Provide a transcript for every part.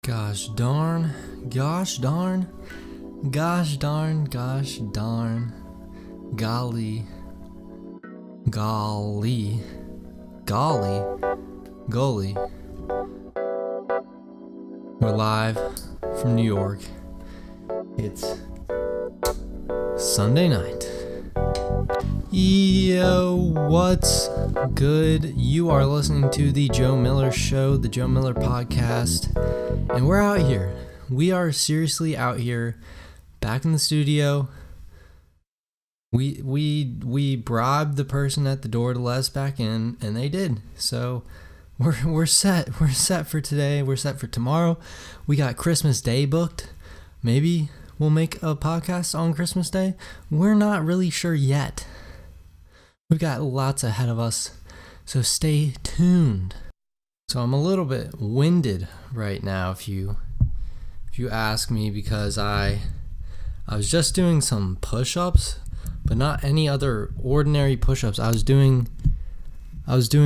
Gosh darn, gosh darn, gosh darn, gosh darn, golly, golly, golly, golly. We're live from New York. It's Sunday night. Yo, what's good? You are listening to The Joe Miller Show, The Joe Miller Podcast, and we're out here. We are seriously out here, back in the studio. We bribed the person at the door to let us back in, and they did. So we're set. We're set for today. We're set for tomorrow. We got Christmas Day booked. Maybe we'll make a podcast on Christmas Day. We're not really sure yet. We've got lots ahead of us, so stay tuned. So I'm a little bit winded right now, if you ask me, because I was just doing some push-ups, but not any other ordinary push-ups. I was doing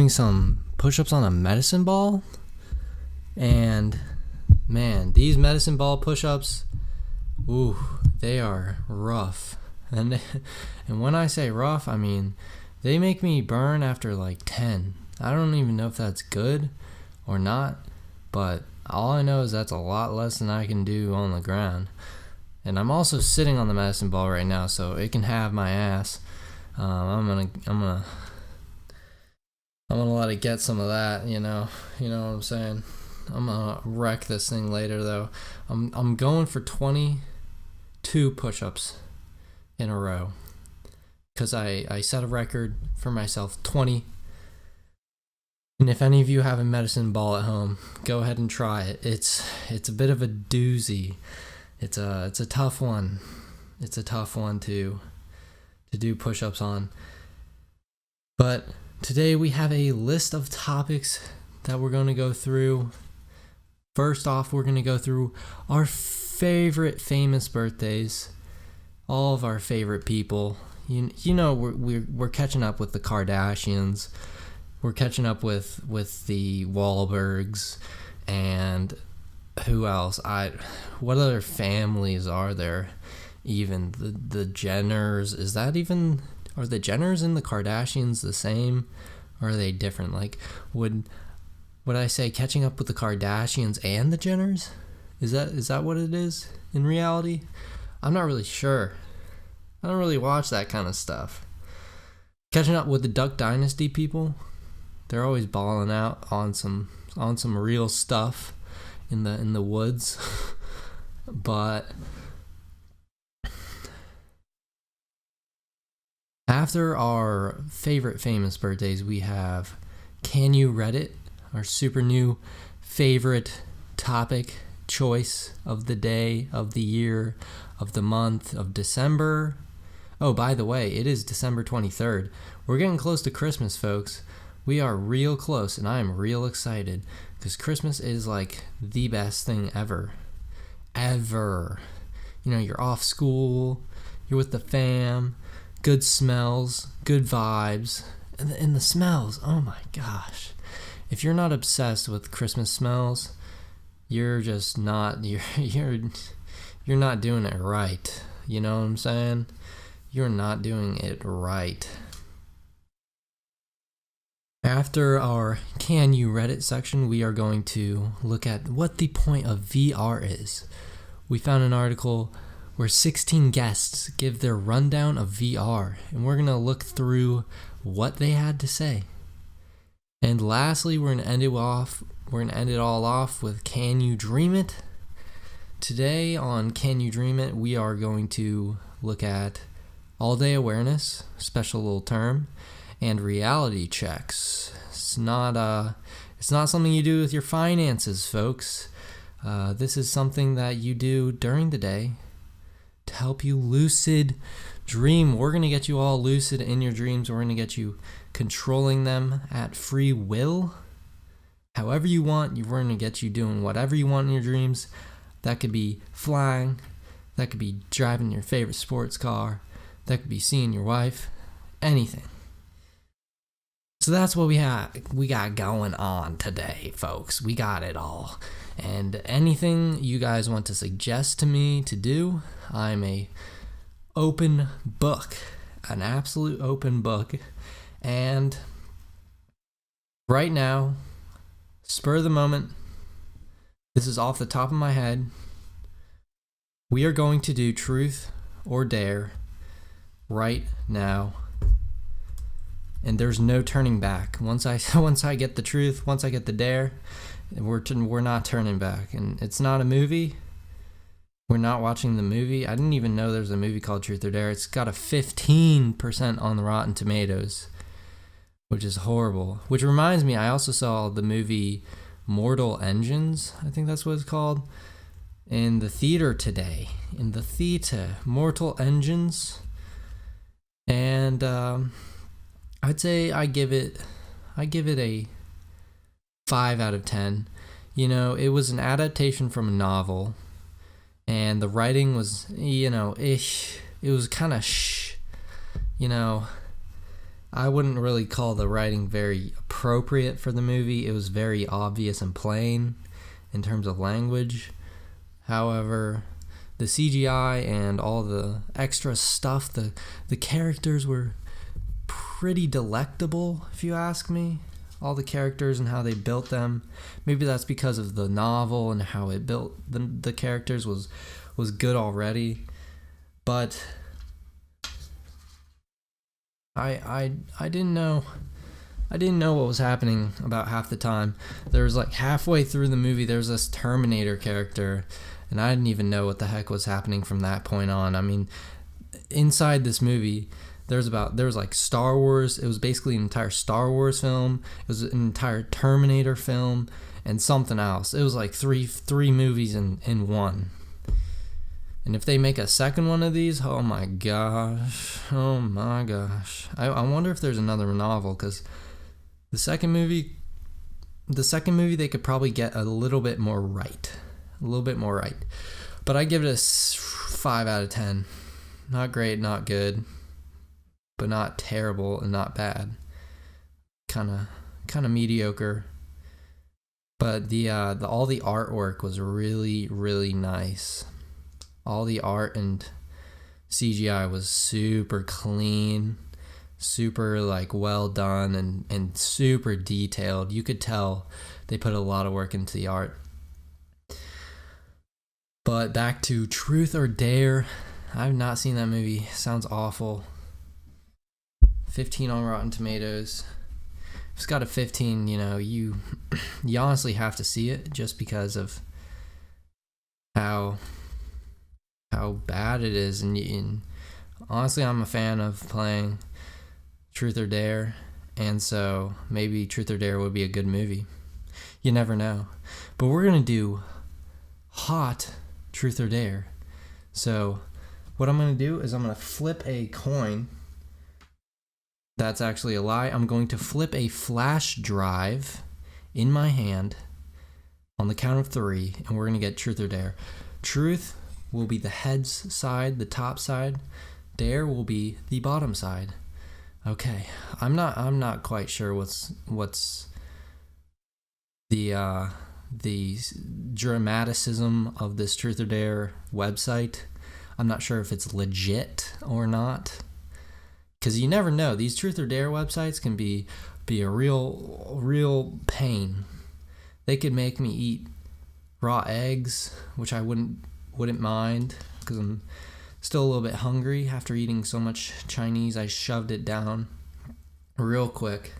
some push-ups on a medicine ball, and man, these medicine ball push-ups, ooh, they are rough. And when I say rough, I mean they make me burn after like 10. I don't even know if that's good or not, but all I know is that's a lot less than I can do on the ground. And I'm also sitting on the medicine ball right now, so it can have my ass. I'm gonna let it get some of that, you know what I'm saying. I'm gonna wreck this thing later though. I'm going for 22 push-ups in a row, because I set a record for myself, 20. And if any of you have a medicine ball at home, go ahead and try it. It's a bit of a doozy. It's a tough one. It's a tough one to do push-ups on. But today we have a list of topics that we're going to go through. First off, we're going to go through our favorite famous birthdays. All of our favorite people. You know, we're catching up with the Kardashians. We're catching up with the Wahlbergs, and who else? What other families are there? Even the Jenners. Are the Jenners and the Kardashians the same, or are they different? Like, would I say catching up with the Kardashians and the Jenners? Is that what it is in reality? I'm not really sure. I don't really watch that kind of stuff. Catching up with the Duck Dynasty people, they're always balling out on some real stuff in the woods. But after our favorite famous birthdays, we have Can You Reddit, our super new favorite topic choice of the day, of the year, of the month, of December. Oh, by the way, it is December 23rd. We're getting close to Christmas, folks. We are real close, and I am real excited, because Christmas is like the best thing ever. Ever. You know, you're off school, you're with the fam, good smells, good vibes, and the smells, oh my gosh. If you're not obsessed with Christmas smells, you're just not, you're not doing it right. You know what I'm saying? You're not doing it right. After our Can You Reddit section, we are going to look at what the point of VR is. We found an article where 16 guests give their rundown of VR, and we're going to look through what they had to say. And lastly, we're going to end it all off with Can You Dream It? Today on Can You Dream It, we are going to look at all-day awareness, special little term, and reality checks. It's not something you do with your finances, folks. This is something that you do during the day to help you lucid dream. We're going to get you all lucid in your dreams. We're going to get you controlling them at free will. However you want, we're going to get you doing whatever you want in your dreams. That could be flying. That could be driving your favorite sports car. That could be seeing your wife. Anything. So that's what we got going on today, folks. We got it all. And anything you guys want to suggest to me to do, I'm a open book, an absolute open book. And right now, spur of the moment, this is off the top of my head, we are going to do truth or dare right now. And there's no turning back. Once I get the truth, once I get the dare, we're not turning back. And it's not a movie. We're not watching the movie. I didn't even know there's a movie called Truth or Dare. It's got a 15% on the Rotten Tomatoes, which is horrible. Which reminds me, I also saw the movie Mortal Engines, I think that's what it's called, in the theater today. In the theater, Mortal Engines. And I'd say I give it a 5 out of 10. You know, it was an adaptation from a novel, and the writing was, it was kind of I wouldn't really call the writing very appropriate for the movie. It was very obvious and plain in terms of language. However, the CGI and all the extra stuff, the characters were pretty delectable, if you ask me. All the characters and how they built them. Maybe that's because of the novel and how it built the characters was good already. But I didn't know what was happening about half the time. There was like halfway through the movie, there's this Terminator character, and I didn't even know what the heck was happening from that point on. I mean, inside this movie, there was like Star Wars. It was basically an entire Star Wars film. It was an entire Terminator film and something else. It was like three movies in one. And if they make a second one of these, oh my gosh. I wonder if there's another novel, because the second movie they could probably get a little bit more right. But I give it a 5 out of 10. Not great, not good, but not terrible and not bad. Kind of mediocre. But the all the artwork was really, really nice. All the art and CGI was super clean, super like well done, and super detailed. You could tell they put a lot of work into the art. But back to Truth or Dare. I've not seen that movie. Sounds awful. 15 on Rotten Tomatoes. If it's got a 15, you honestly have to see it, just because of how bad it is. And honestly, I'm a fan of playing Truth or Dare, and so maybe Truth or Dare would be a good movie. You never know. But we're going to do hot Truth or Dare. So what I'm going to do is I'm going to flip a coin. That's actually a lie. I'm going to flip a flash drive in my hand on the count of 3, and we're going to get Truth or Dare. Truth will be the heads side, the top side. Dare will be the bottom side. Okay, I'm not quite sure what's the dramaticism of this Truth or Dare website. I'm not sure if it's legit or not, because you never know. These Truth or Dare websites can be a real pain. They could make me eat raw eggs, which I wouldn't mind, because I'm still a little bit hungry after eating so much Chinese. I shoved it down real quick.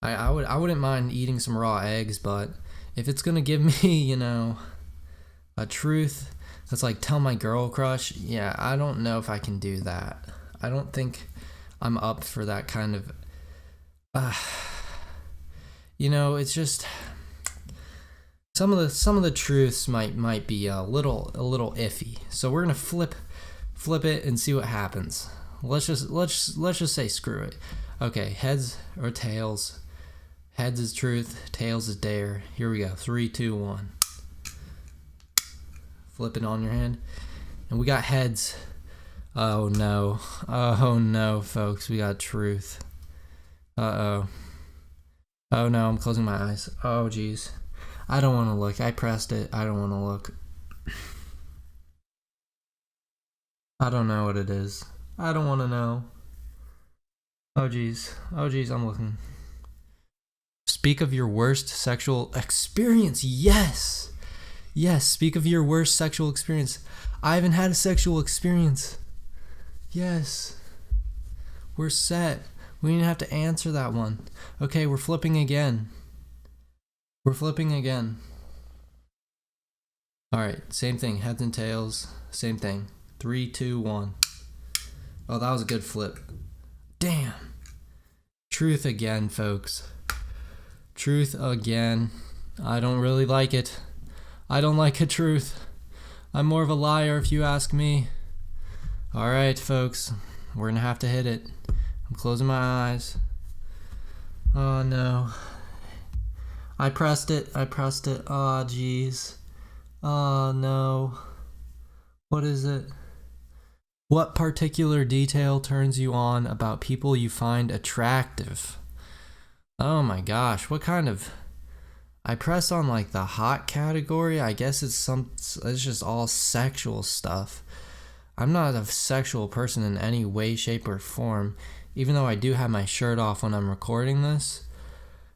I wouldn't mind eating some raw eggs, but if it's gonna give me, a truth that's like tell my girl crush, yeah, I don't know if I can do that. I don't think I'm up for that kind of it's just some of the truths might be a little iffy. So we're gonna flip it and see what happens. Let's just say screw it. Okay, heads or tails. Heads is truth, tails is dare. Here we go. 3, 2, 1. Flip it on your hand. And we got heads. Oh no, folks, we got truth. Uh-oh. Oh no, I'm closing my eyes. Oh jeez. I don't want to look. I pressed it. I don't want to look. I don't know what it is. I don't want to know. Oh jeez. Oh jeez, I'm looking. Speak of your worst sexual experience. Yes. Yes, speak of your worst sexual experience. I haven't had a sexual experience. Yes. We're set. We didn't have to answer that one. Okay, we're flipping again. We're flipping again. Alright, same thing. Heads and tails. Same thing. 3, 2, 1. Oh, that was a good flip. Damn. Truth again, folks. Truth again. I don't really like it. I don't like a truth. I'm more of a liar if you ask me. Alright, folks. We're gonna have to hit it. I'm closing my eyes. Oh no. I pressed it. Oh jeez. Oh no. What is it? What particular detail turns you on about people you find attractive? Oh my gosh, what kind of... I pressed on like the hot category. I guess it's just all sexual stuff. I'm not a sexual person in any way, shape, or form, even though I do have my shirt off when I'm recording this.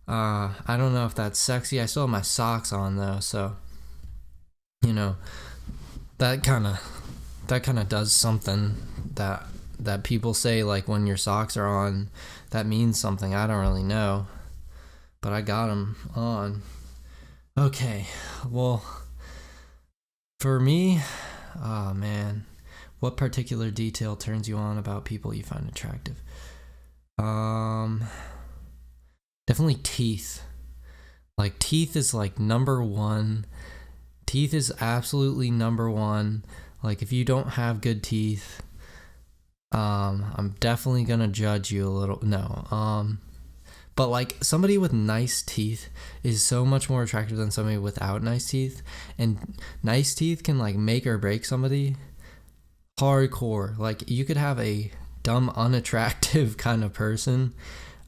I don't know if that's sexy. I still have my socks on though, so you know, that kind of does something that people say, like when your socks are on, that means something. I don't really know, but I got them on. Okay, well, for me, oh man, what particular detail turns you on about people you find attractive? Definitely teeth. Like teeth is like number one. Teeth is absolutely number one. Like if you don't have good teeth, I'm definitely gonna judge you a little. No, but like somebody with nice teeth is so much more attractive than somebody without nice teeth, and nice teeth can like make or break somebody hardcore. Like you could have a dumb, unattractive kind of person.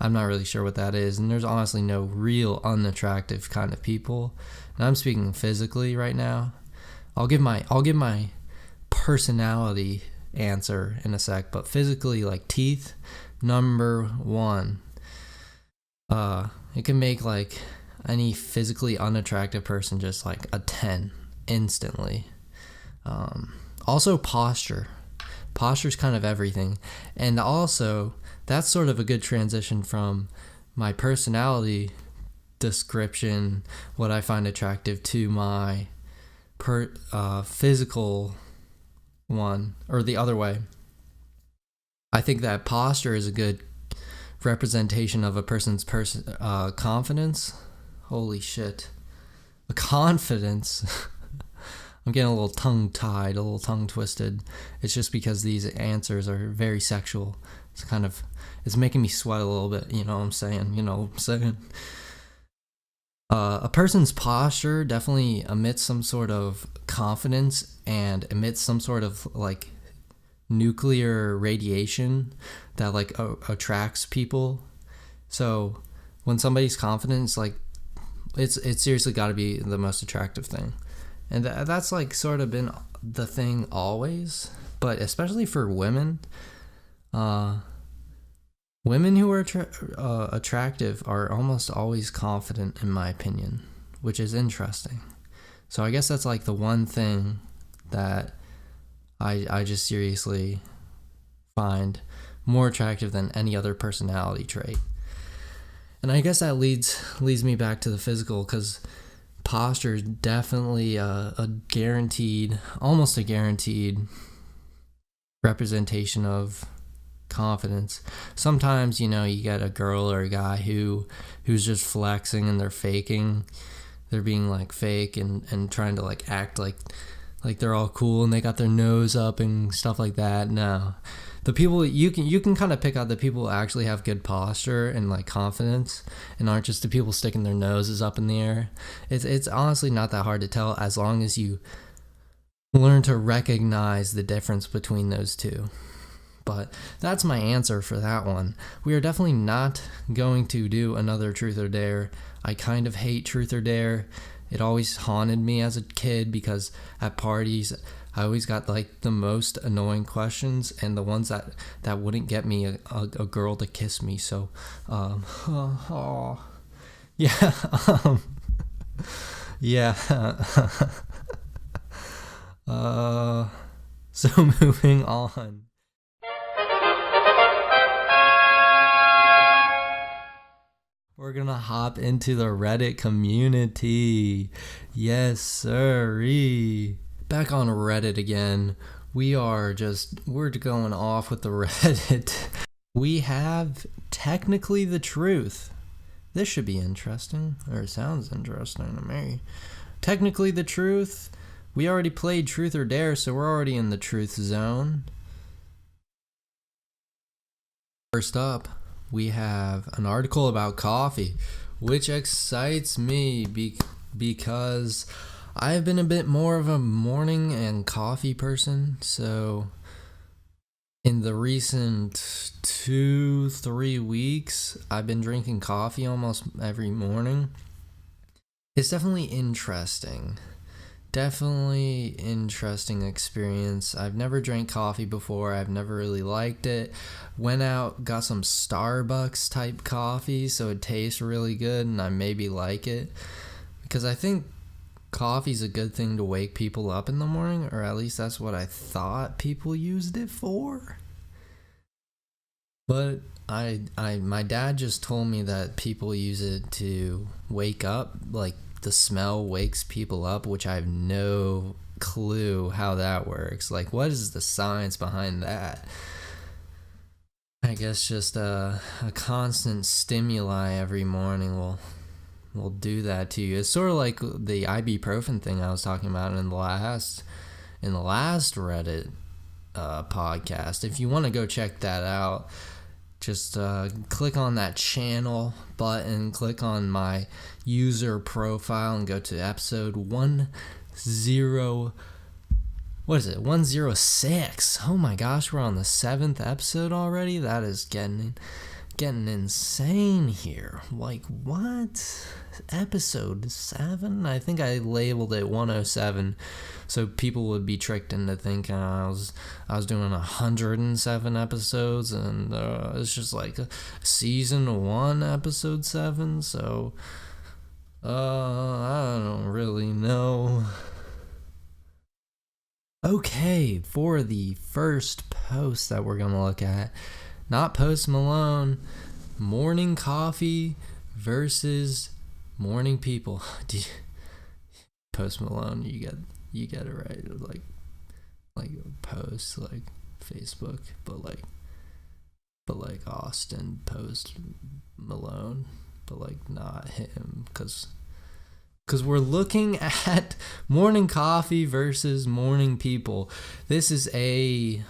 I'm not really sure what that is, and there's honestly no real unattractive kind of people. And I'm speaking physically right now. I'll give my personality answer in a sec, but physically, like teeth, number one. It can make like any physically unattractive person just like a 10 instantly. Also posture. Posture's kind of everything. And also, that's sort of a good transition from my personality description, what I find attractive, to my physical one, or the other way. I think that posture is a good representation of a person's confidence. Holy shit. A confidence. I'm getting a little tongue-tied, a little tongue-twisted. It's just because these answers are very sexual. It's making me sweat a little bit, you know what I'm saying? A person's posture definitely emits some sort of confidence and emits some sort of like nuclear radiation that like attracts people. So when somebody's confident, it's like it's seriously got to be the most attractive thing. And that's like sort of been the thing always, but especially for women, women who are attractive are almost always confident, in my opinion, which is interesting. So I guess that's like the one thing that I just seriously find more attractive than any other personality trait. And I guess that leads me back to the physical, because posture is definitely almost a guaranteed representation of confidence. Sometimes, you get a girl or a guy who's just flexing and they're faking. They're being like fake and trying to like act like they're all cool and they got their nose up and stuff like that. No. The people you can kind of pick out the people who actually have good posture and like confidence and aren't just the people sticking their noses up in the air. It's honestly not that hard to tell, as long as you learn to recognize the difference between those two. But that's my answer for that one. We are definitely not going to do another Truth or Dare. I kind of hate Truth or Dare. It always haunted me as a kid because at parties, I always got like the most annoying questions and the ones that wouldn't get me a girl to kiss me. So, yeah, yeah. So moving on. We're gonna hop into the Reddit community. Yes, sirree. Back on Reddit again. We're going off with the Reddit. We have technically the truth. This should be interesting, or it sounds interesting to me. Technically the truth. We already played Truth or Dare, so we're already in the truth zone. First up, we have an article about coffee, which excites me because I've been a bit more of a morning and coffee person. So in the recent 2-3 weeks, I've been drinking coffee almost every morning. It's definitely interesting. Definitely interesting experience. I've never drank coffee before. I've never really liked it. Went out, got some Starbucks type coffee, so it tastes really good and I maybe like it. Because I think coffee's a good thing to wake people up in the morning, or at least that's what I thought people used it for. But my dad just told me that people use it to wake up, like the smell wakes people up, which I have no clue how that works. Like, what is the science behind that? I guess just a constant stimuli every morning will do that to you. It's sort of like the ibuprofen thing I was talking about in the last Reddit podcast. If you want to go check that out, just click on that channel button, click on my user profile and go to episode 106. Oh my gosh, we're on the 7th episode already. That is getting insane here. Like, what? Episode 7? I think I labeled it 107 so people would be tricked into thinking I was doing 107 episodes, and it's just like season 1 episode 7. So I don't really know. Okay, for the first post that we're gonna look at, not Post Malone, morning coffee versus morning people. Post Malone, you get it right. Like Post, like Facebook, but like Austin Post Malone, but like not him, because we're looking at morning coffee versus morning people. This is a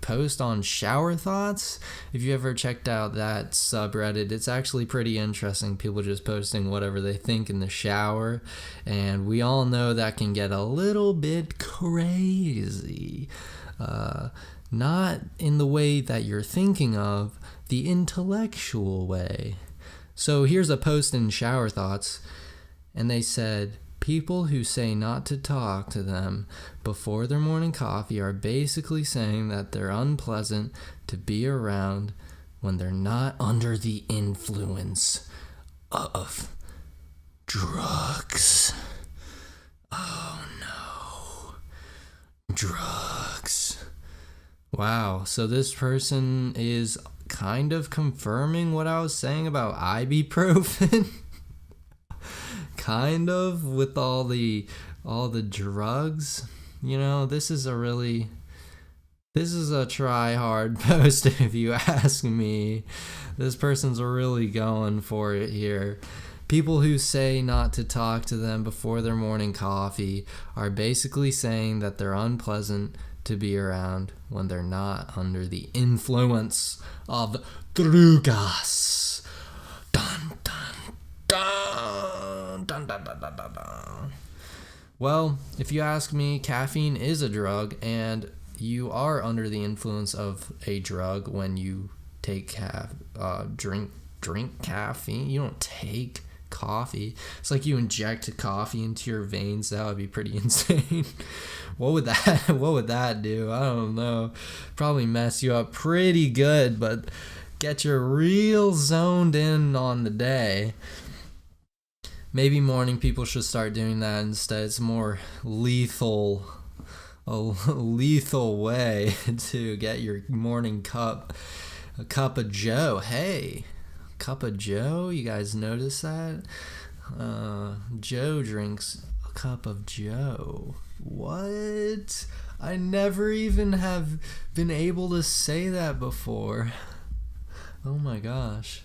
post on shower thoughts. If you ever checked out that subreddit, it's actually pretty interesting. People just posting whatever they think in the shower, and we all know that can get a little bit crazy. Not in the way that you're thinking of, the intellectual way. So here's a post in shower thoughts. And they said, people who say not to talk to them before their morning coffee are basically saying that they're unpleasant to be around when they're not under the influence of drugs. Oh no. Drugs. Wow, so this person is kind of confirming what I was saying about ibuprofen. Kind of, with all the drugs. You know, this is a try hard post, if you ask me. This person's really going for it here. People who say not to talk to them before their morning coffee are basically saying that they're unpleasant to be around when they're not under the influence of drugas. Dun dun dun dun dun dun dun dun dun. Well, if you ask me, caffeine is a drug, and you are under the influence of a drug when you take drink caffeine. You don't take coffee. It's like you inject coffee into your veins. That would be pretty insane. What would that do? I don't know. Probably mess you up pretty good, but get you real zoned in on the day. Maybe morning people should start doing that instead. It's more lethal way to get your morning cup. A cup of Joe. Hey, cup of Joe. You guys notice that? Joe drinks a cup of Joe. What? I never even have been able to say that before. Oh my gosh.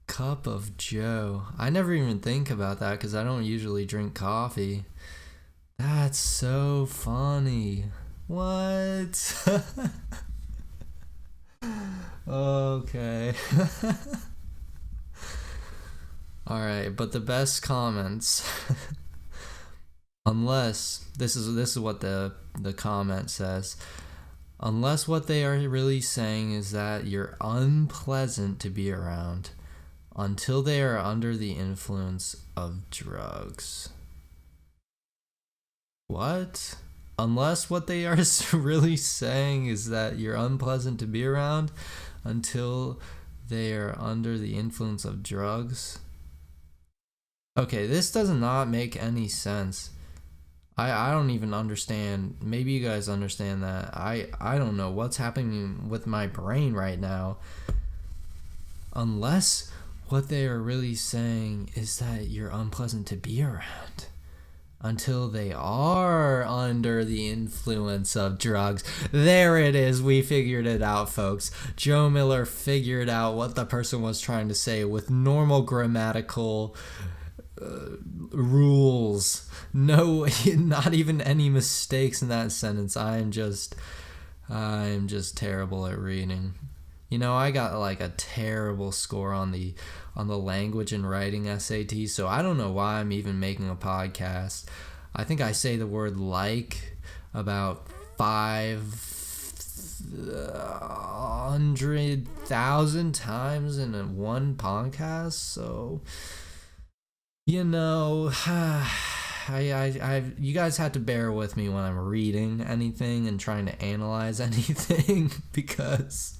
Cup of Joe. I never even think about that because I don't usually drink coffee. That's so funny. What? Okay. Alright, but the best comments, unless, this is what the comment says, unless what they are really saying is that you're unpleasant to be around until they are under the influence of drugs. What? Unless what they are really saying is that you're unpleasant to be around until they are under the influence of drugs. Okay, this does not make any sense. I don't even understand. Maybe you guys understand that. I don't know what's happening with my brain right now. Unless what they are really saying is that you're unpleasant to be around until they are under the influence of drugs. There it is. We figured it out, folks. Joe Miller figured out what the person was trying to say with normal grammatical rules. No, not even any mistakes in that sentence. I am just terrible at reading. You know, I got like a terrible score on the language and writing SAT, so I don't know why I'm even making a podcast. I think I say the word like about 500,000 times in one podcast, so you know, you guys have to bear with me when I'm reading anything and trying to analyze anything because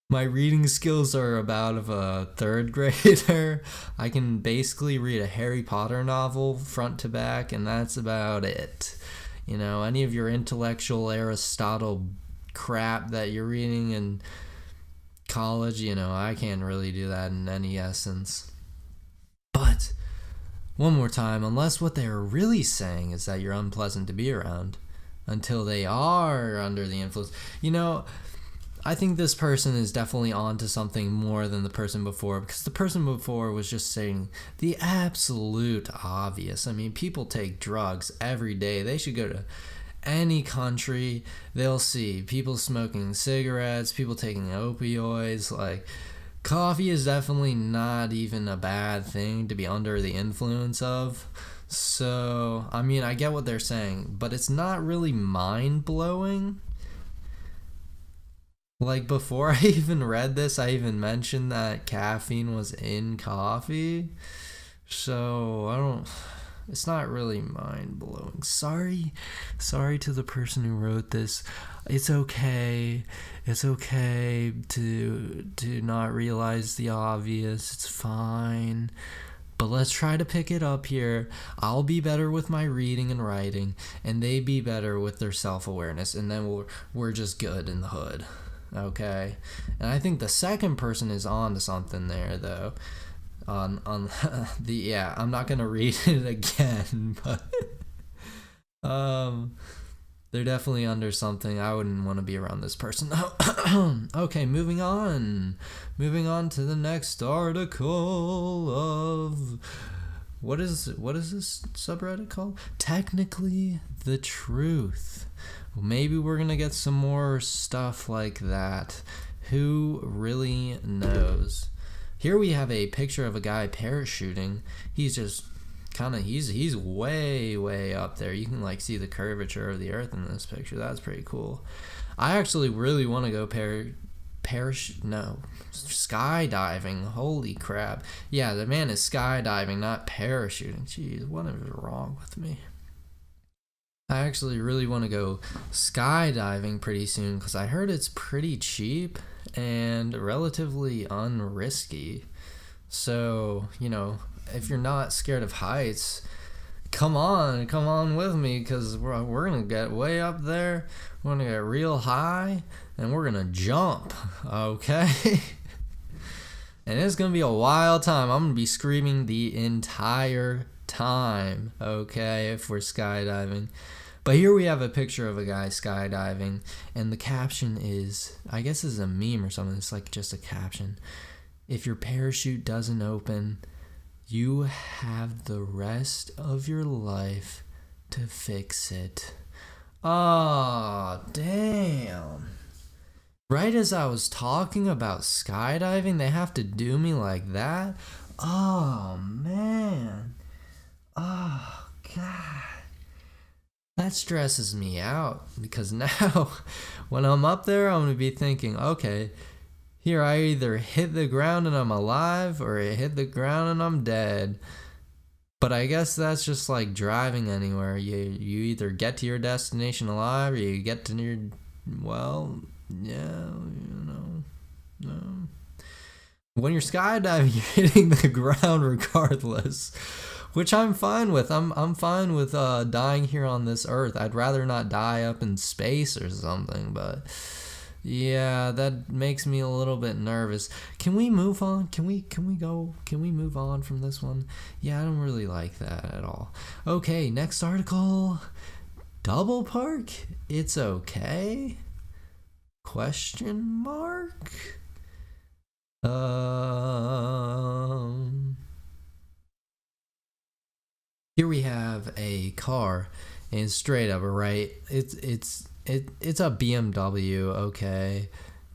my reading skills are about of a third grader. I can basically read a Harry Potter novel front to back, and that's about it. You know, any of your intellectual Aristotle crap that you're reading in college, you know, I can't really do that in any essence. But, one more time, unless what they're really saying is that you're unpleasant to be around until they are under the influence. You know, I think this person is definitely on to something more than the person before, because the person before was just saying the absolute obvious. I mean, people take drugs every day. They should go to any country. They'll see people smoking cigarettes, people taking opioids. Like, coffee is definitely not even a bad thing to be under the influence of. So, I mean, I get what they're saying, but it's not really mind-blowing. Like, before I even read this, I even mentioned that caffeine was in coffee. So, it's not really mind-blowing. Sorry to the person who wrote this. It's okay. It's okay to not realize the obvious. It's fine. But let's try to pick it up here. I'll be better with my reading and writing, and they be better with their self-awareness, and then we're just good in the hood. Okay? And I think the second person is on to something there, though. On I'm not gonna read it again, but they're definitely under something. I wouldn't want to be around this person. Okay, moving on to the next article of what is this subreddit called? Technically the Truth. Maybe we're gonna get some more stuff like that. Who really knows? Here we have a picture of a guy parachuting. He's just he's way up there. You can like see the curvature of the earth in this picture. That's pretty cool. I actually really want to go skydiving. Holy crap. Yeah, the man is skydiving, not parachuting. Jeez, what is wrong with me? I actually really want to go skydiving pretty soon because I heard it's pretty cheap and relatively unrisky. So, you know, if you're not scared of heights, come on with me, because we're going to get way up there. We're going to get real high and we're going to jump, okay? And it's going to be a wild time. I'm going to be screaming the entire time, okay, if we're skydiving. But here we have a picture of a guy skydiving, and the caption is, I guess this is a meme or something. It's like just a caption. If your parachute doesn't open, you have the rest of your life to fix it. Oh, damn. Right as I was talking about skydiving, they have to do me like that? Oh, man. Oh, God. That stresses me out, because now when I'm up there, I'm going to be thinking, okay, here I either hit the ground and I'm alive, or I hit the ground and I'm dead. But I guess that's just like driving anywhere. You either get to your destination alive, or you get to your, well, yeah, you know, no. When you're skydiving, you're hitting the ground regardless, which I'm fine with. I'm fine with dying here on this earth. I'd rather not die up in space or something, but yeah, that makes me a little bit nervous. Can we move on? Can we move on from this one? Yeah, I don't really like that at all. Okay, next article. Double park? It's okay? Question mark? Here we have a car, and straight up, right? It's a BMW, okay?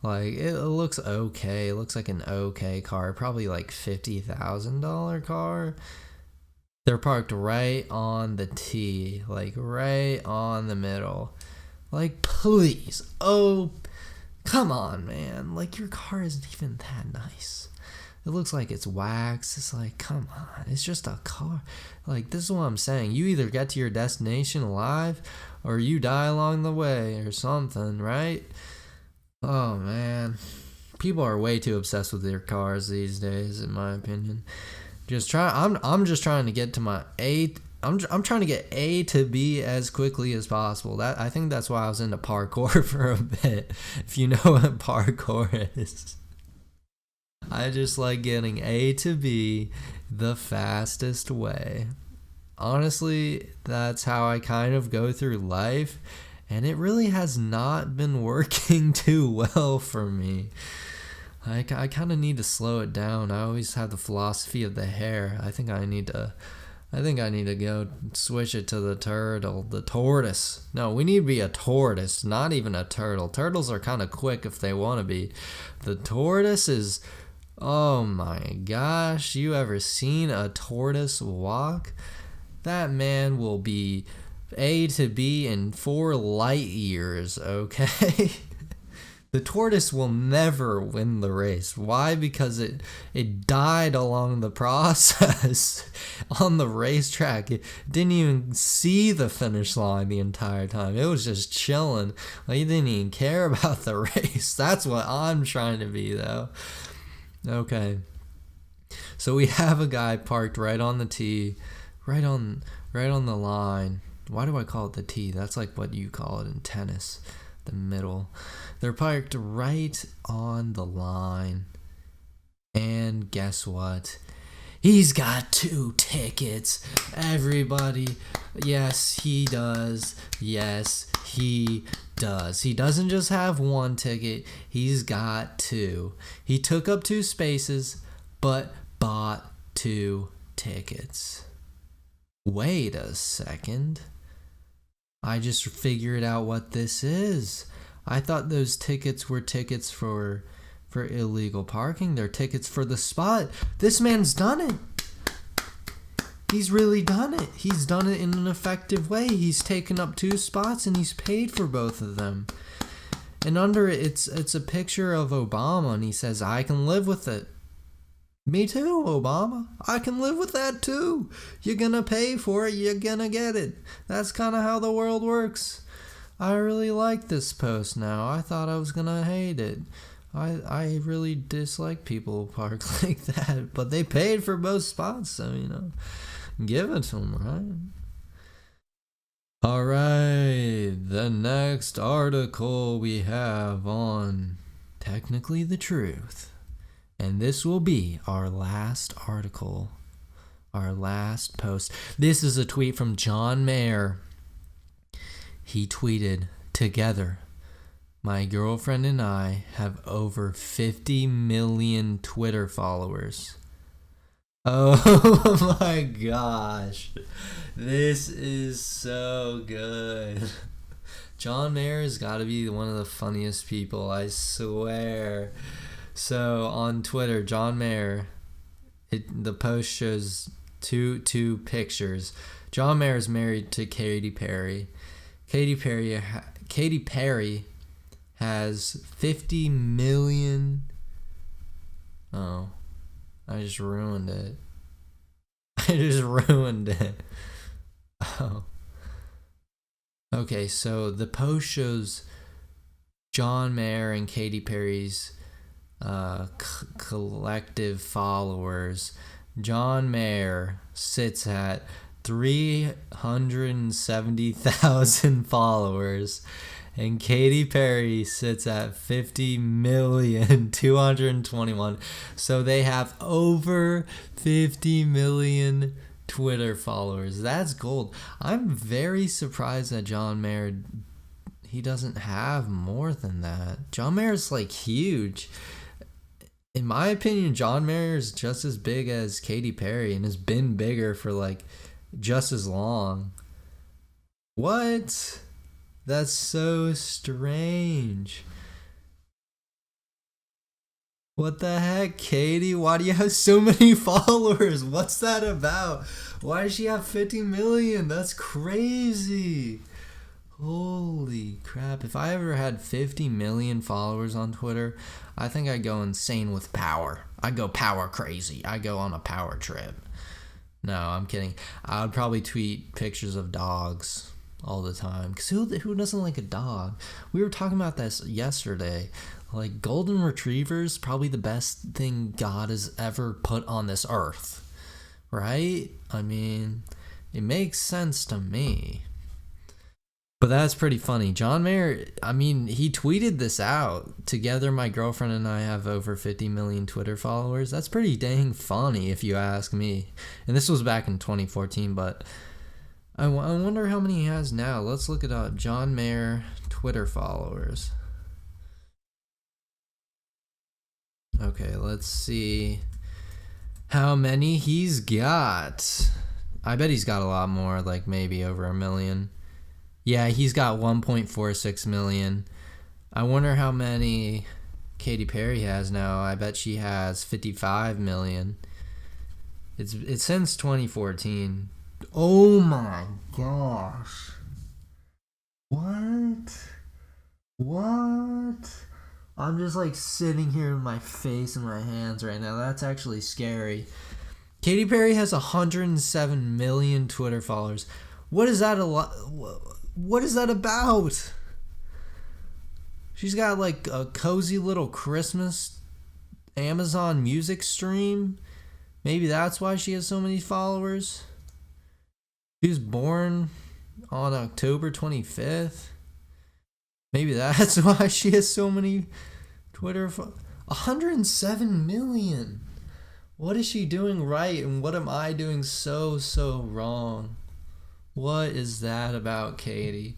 Like, it looks okay. It looks like an okay car. Probably like $50,000 car. They're parked right on the T, like right on the middle. Like, please. Oh, come on, man. Like, your car isn't even that nice. It looks like it's wax. It's like, come on. It's just a car. Like, this is what I'm saying. You either get to your destination alive, or you die along the way or something, right? Oh, man. People are way too obsessed with their cars these days, in my opinion. I'm just trying to get to my I'm trying to get A to B as quickly as possible. I think that's why I was into parkour for a bit. If you know what parkour is. I just like getting A to B the fastest way. Honestly, that's how I kind of go through life, and it really has not been working too well for me. I kind of need to slow it down. I always have the philosophy of the hare. I think I need to go switch it to the tortoise. No, we need to be a tortoise, not even a turtle. Turtles are kind of quick if they want to be. The tortoise is, oh my gosh, you ever seen a tortoise walk? That man will be A to B in 4 light years, okay? The tortoise will never win the race. Why? Because it died along the process on the racetrack. It didn't even see the finish line the entire time. It was just chilling. Like, it didn't even care about the race. That's what I'm trying to be, though. Okay. So we have a guy parked right on the tee, right on the line. Why do I call it the tee? That's like what you call it in tennis, the middle. They're parked right on the line. And guess what? He's got 2 tickets. Everybody, yes, he does. Yes, he does. He doesn't just have 1 ticket. He's got 2. He took up 2 spaces, but bought 2 tickets. Wait a second. I just figured out what this is. I thought those tickets were tickets for illegal parking. They're tickets for the spot. This man's done it. he's really done it. He's done it in an effective way. He's taken up 2 spots and he's paid for both of them. And under it, it's a picture of Obama, and he says, "I can live with it." Me too, Obama. I can live with that too. You're gonna pay for it, you're gonna get it. That's kind of how the world works. I really like this post now. I thought I was gonna hate it. I really dislike people who park like that, but they paid for both spots, so, give it to them, right? All right, the next article we have on Technically the Truth. And this will be our last article, our last post. This is a tweet from John Mayer. He tweeted, "Together, my girlfriend and I have over 50 million Twitter followers." Oh my gosh. This is so good. John Mayer has got to be one of the funniest people, I swear. So on Twitter, John Mayer, the post shows two pictures. John Mayer is married to Katy Perry. Katy Perry has 50 million. Oh, I just ruined it. Oh. Okay, so the post shows John Mayer and Katy Perry's collective followers. John Mayer sits at 370,000 followers, and Katy Perry sits at 50,221,000. So they have over 50 million Twitter followers. That's gold. I'm very surprised that John Mayer, he doesn't have more than that. John Mayer's like huge. In my opinion, John Mayer is just as big as Katy Perry and has been bigger for like just as long. What? That's so strange. What the heck, Katy? Why do you have so many followers? What's that about? Why does she have 50 million? That's crazy. Holy crap. If I ever had 50 million followers on Twitter, I think I'd go insane with power. I'd go power crazy. I'd go on a power trip. No, I'm kidding. I would probably tweet pictures of dogs all the time. Because who doesn't like a dog? We were talking about this yesterday. Like, golden retrievers, probably the best thing God has ever put on this earth. Right? I mean, it makes sense to me. But that's pretty funny. John Mayer, I mean, he tweeted this out. "Together, my girlfriend and I have over 50 million Twitter followers." That's pretty dang funny, if you ask me. And this was back in 2014, but I wonder how many he has now. Let's look it up. John Mayer Twitter followers. Okay, let's see how many he's got. I bet he's got a lot more, like maybe over 1 million. Yeah, he's got 1.46 million. I wonder how many Katy Perry has now. I bet she has 55 million. It's since 2014. Oh my gosh. What? I'm just like sitting here with my face in my hands right now. That's actually scary. Katy Perry has 107 million Twitter followers. What is that What is that about? She's got like a cozy little Christmas Amazon music stream. Maybe that's why she has so many followers. She was born on October 25th. Maybe that's why she has so many Twitter 107 million. What is she doing right and what am I doing so wrong? What is that about, Katy?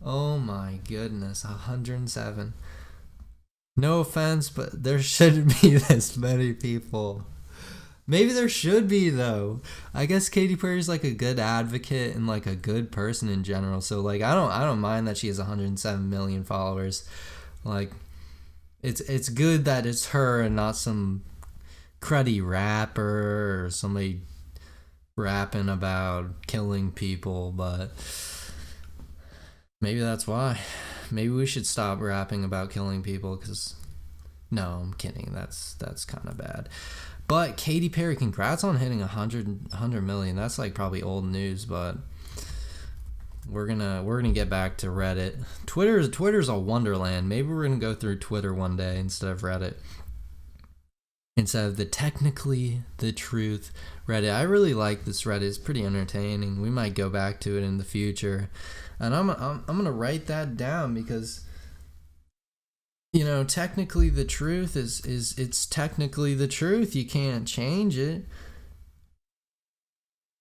Oh my goodness, 107. No offense, but there shouldn't be this many people. Maybe there should be, though. I guess Katy Perry's like a good advocate and like a good person in general. So like I don't mind that she has 107 million followers. Like it's good that it's her and not some cruddy rapper or somebody rapping about killing people, but maybe that's why. Maybe we should stop rapping about killing people, because no, I'm kidding. That's kind of bad. But Katy Perry, congrats on hitting 100 million. That's like probably old news, but we're gonna get back to Reddit. Twitter's a wonderland. Maybe we're gonna go through Twitter one day instead of Reddit. Instead of the technically the truth Reddit. I really like this Reddit. It's pretty entertaining. We might go back to it in the future. And I'm gonna write that down, because technically the truth is it's technically the truth. You can't change it.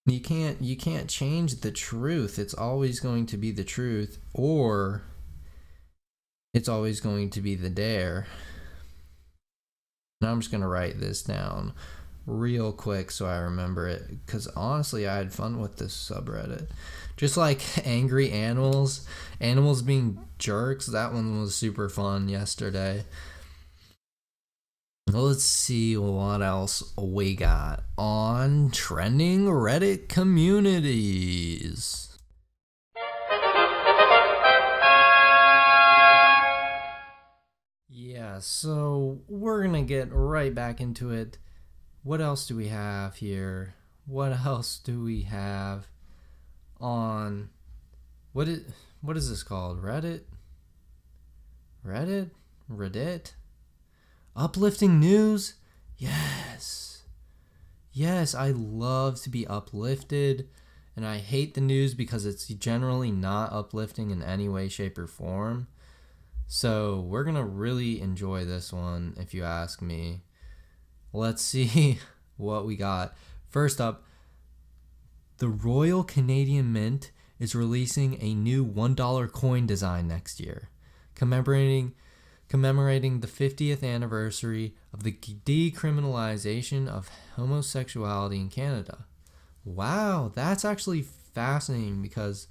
You can't change the truth. It's always going to be the truth, or it's always going to be the dare. And I'm just going to write this down real quick so I remember it, because honestly I had fun with this subreddit. Just like angry animals being jerks, that one was super fun yesterday. Let's see what else we got on trending Reddit communities. Yeah, so we're gonna get right back into it. What else do we have here? What else do we have on what is this called? Reddit? Uplifting news? Yes, I love to be uplifted, and I hate the news because it's generally not uplifting in any way, shape, or form. So we're gonna really enjoy this one, if you ask me. Let's see what we got. First up, the Royal Canadian Mint is releasing a new $1 coin design next year, commemorating the 50th anniversary of the decriminalization of homosexuality in Canada. Wow, that's actually fascinating, because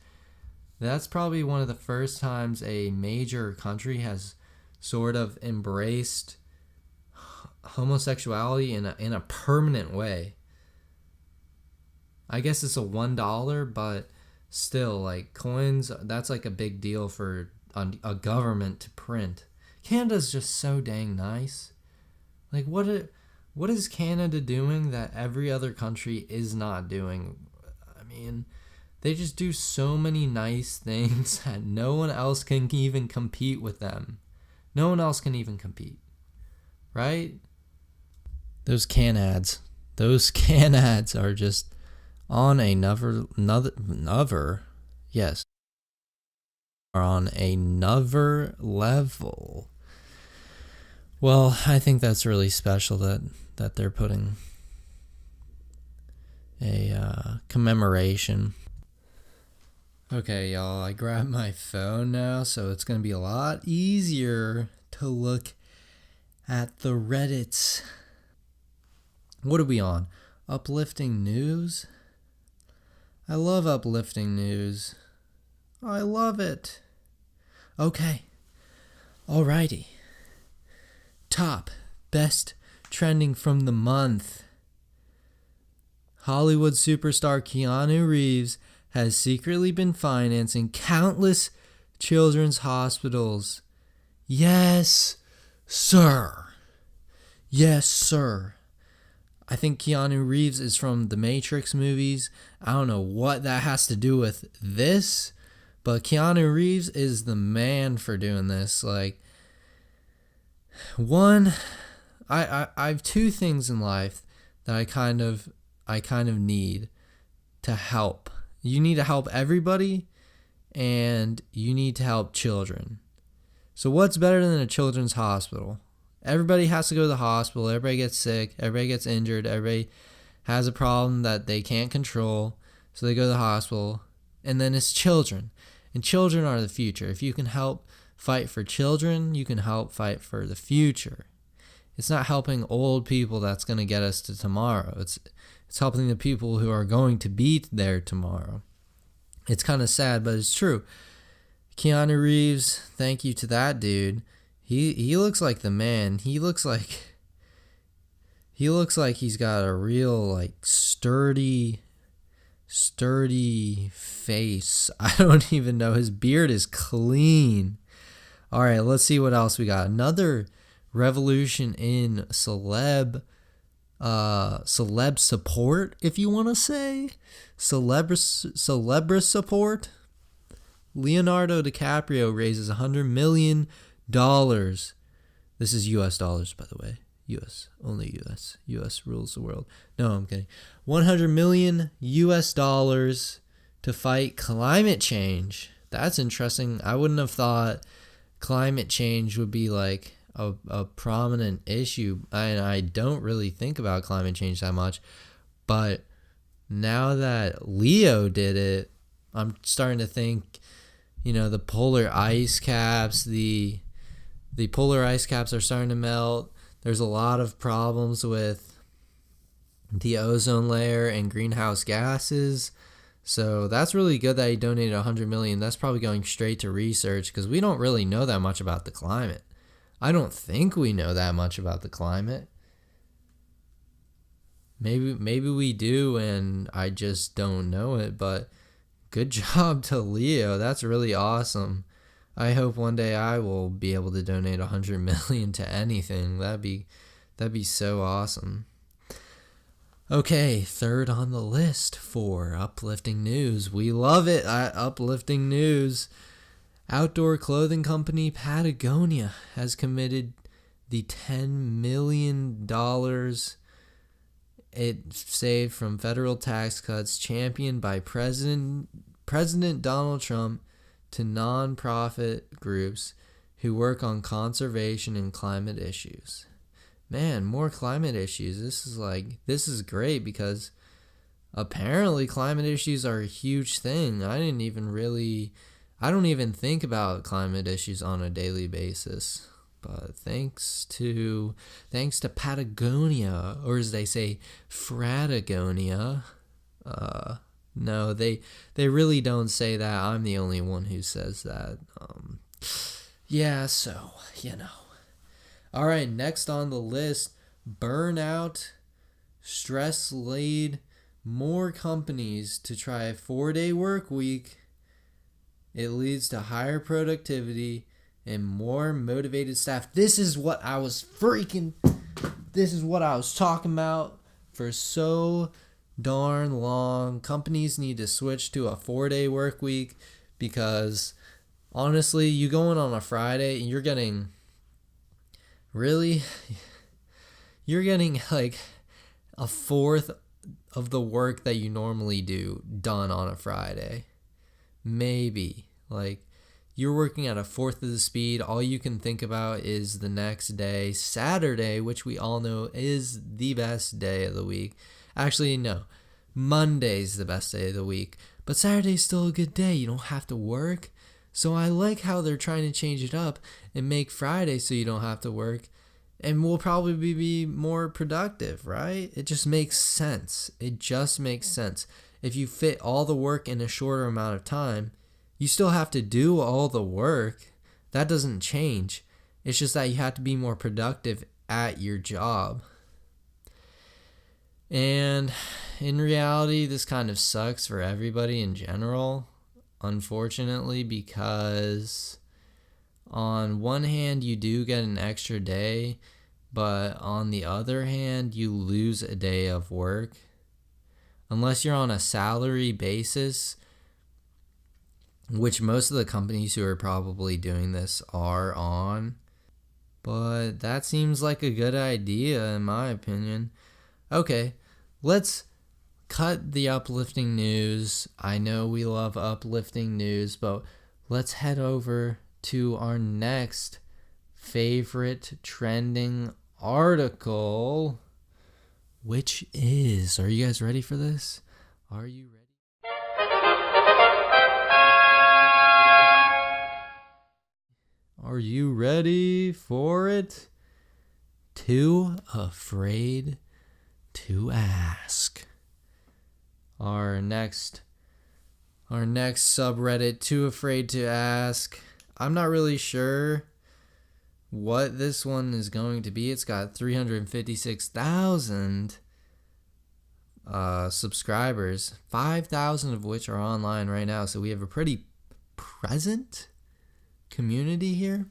that's probably one of the first times a major country has sort of embraced homosexuality in a permanent way. I guess it's a $1, but still, like, coins, that's like a big deal for a government to print. Canada's just so dang nice. Like, what is Canada doing that every other country is not doing? I mean, they just do so many nice things that no one else can even compete with them. No one else can even compete. Right? Those can ads are just on another level. Well, I think that's really special that they're putting a commemoration. Okay, y'all, I grabbed my phone now, so it's going to be a lot easier to look at the Reddits. What are we on? Uplifting news? I love uplifting news. I love it. Okay. Alrighty. Top best trending from the month. Hollywood superstar Keanu Reeves has secretly been financing countless children's hospitals. Yes, sir. Yes, sir. I think Keanu Reeves is from the Matrix movies. I don't know what that has to do with this, but Keanu Reeves is the man for doing this. Like, one, I have two things in life that I kind of need to help. You need to help everybody, and you need to help children. So what's better than a children's hospital? Everybody has to go to the hospital. Everybody gets sick. Everybody gets injured. Everybody has a problem that they can't control. So they go to the hospital. And then it's children. And children are the future. If you can help fight for children, you can help fight for the future. It's not helping old people that's going to get us to tomorrow. It's helping the people who are going to be there tomorrow. It's kind of sad, but it's true. Keanu Reeves, thank you to that dude. He looks like the man. He looks like he's got a real, like, sturdy sturdy face. I don't even know. His beard is clean. All right, let's see what else we got. Another revolution in celeb support, if you want to say. Celebra support. Leonardo DiCaprio raises $100 million. This is US dollars, by the way. US, only US. US rules the world. No, I'm kidding. $100 million US dollars to fight climate change. That's interesting. I wouldn't have thought climate change would be like a prominent issue. I don't really think about climate change that much. But now that Leo did it, I'm starting to think, the polar ice caps, the polar ice caps are starting to melt. There's a lot of problems with the ozone layer and greenhouse gases. So that's really good that he donated $100 million. That's probably going straight to research because we don't really know that much about the climate. I don't think we know that much about the climate. Maybe we do and I just don't know it, but good job to Leo. That's really awesome. I hope one day I will be able to donate $100 million to anything. That'd be so awesome. Okay, third on the list for uplifting news. We love it. Uplifting news. Outdoor clothing company Patagonia has committed the $10 million it saved from federal tax cuts championed by President Donald Trump to nonprofit groups who work on conservation and climate issues. Man, more climate issues. This is great because apparently climate issues are a huge thing. I don't even think about climate issues on a daily basis. But thanks to Patagonia, or as they say, Fratagonia. No, they really don't say that. I'm the only one who says that. So, All right, next on the list, burnout, stress lead more companies to try a 4-day work week. It leads to higher productivity and more motivated staff. This is what I was talking about for so darn long. Companies need to switch to a 4-day work week because honestly, you go in on a Friday and you're getting like a fourth of the work that you normally do done on a Friday. Maybe. Like, you're working at a fourth of the speed. All you can think about is the next day, Saturday, which we all know is the best day of the week. Actually, no. Monday's the best day of the week. But Saturday's still a good day. You don't have to work. So I like how they're trying to change it up and make Friday so you don't have to work. And we'll probably be more productive, right? It just makes sense. If you fit all the work in a shorter amount of time, you still have to do all the work. That doesn't change. It's just that you have to be more productive at your job. And in reality, this kind of sucks for everybody in general, unfortunately, because on one hand, you do get an extra day, but on the other hand, you lose a day of work. Unless you're on a salary basis, which most of the companies who are probably doing this are on. But that seems like a good idea in my opinion. Okay, let's cut the uplifting news. I know we love uplifting news, but let's head over to our next favorite trending article, which is, are you guys ready for this? Are you ready? Are you ready for it? Too afraid to ask. Our next subreddit, Too Afraid to Ask. I'm not really sure what this one is going to be. It's got 356,000 subscribers, 5,000 of which are online right now. So we have a pretty present community here.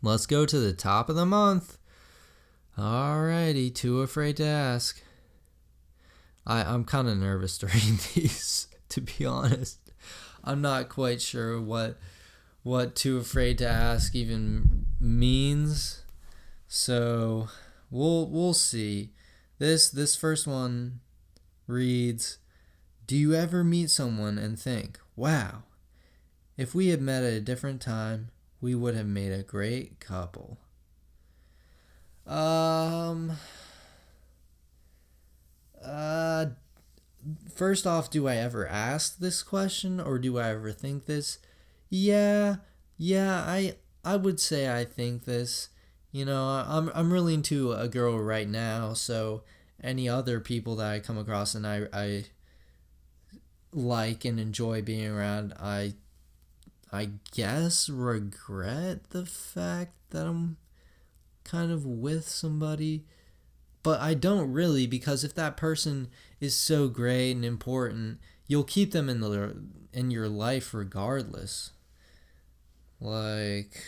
Let's go to the top of the month. Alrighty, Too Afraid to Ask. I'm kind of nervous to read these, to be honest. I'm not quite sure what Too Afraid to Ask even means. So we'll see. This first one reads, do you ever meet someone and think, wow, if we had met at a different time, we would have made a great couple? First off, do I ever ask this question, or do I ever think this? Yeah, I would say I think this. You know, I'm really into a girl right now, so any other people that I come across and I like and enjoy being around, I guess regret the fact that I'm kind of with somebody. But I don't really, because if that person is so great and important, you'll keep them in your life regardless. Like,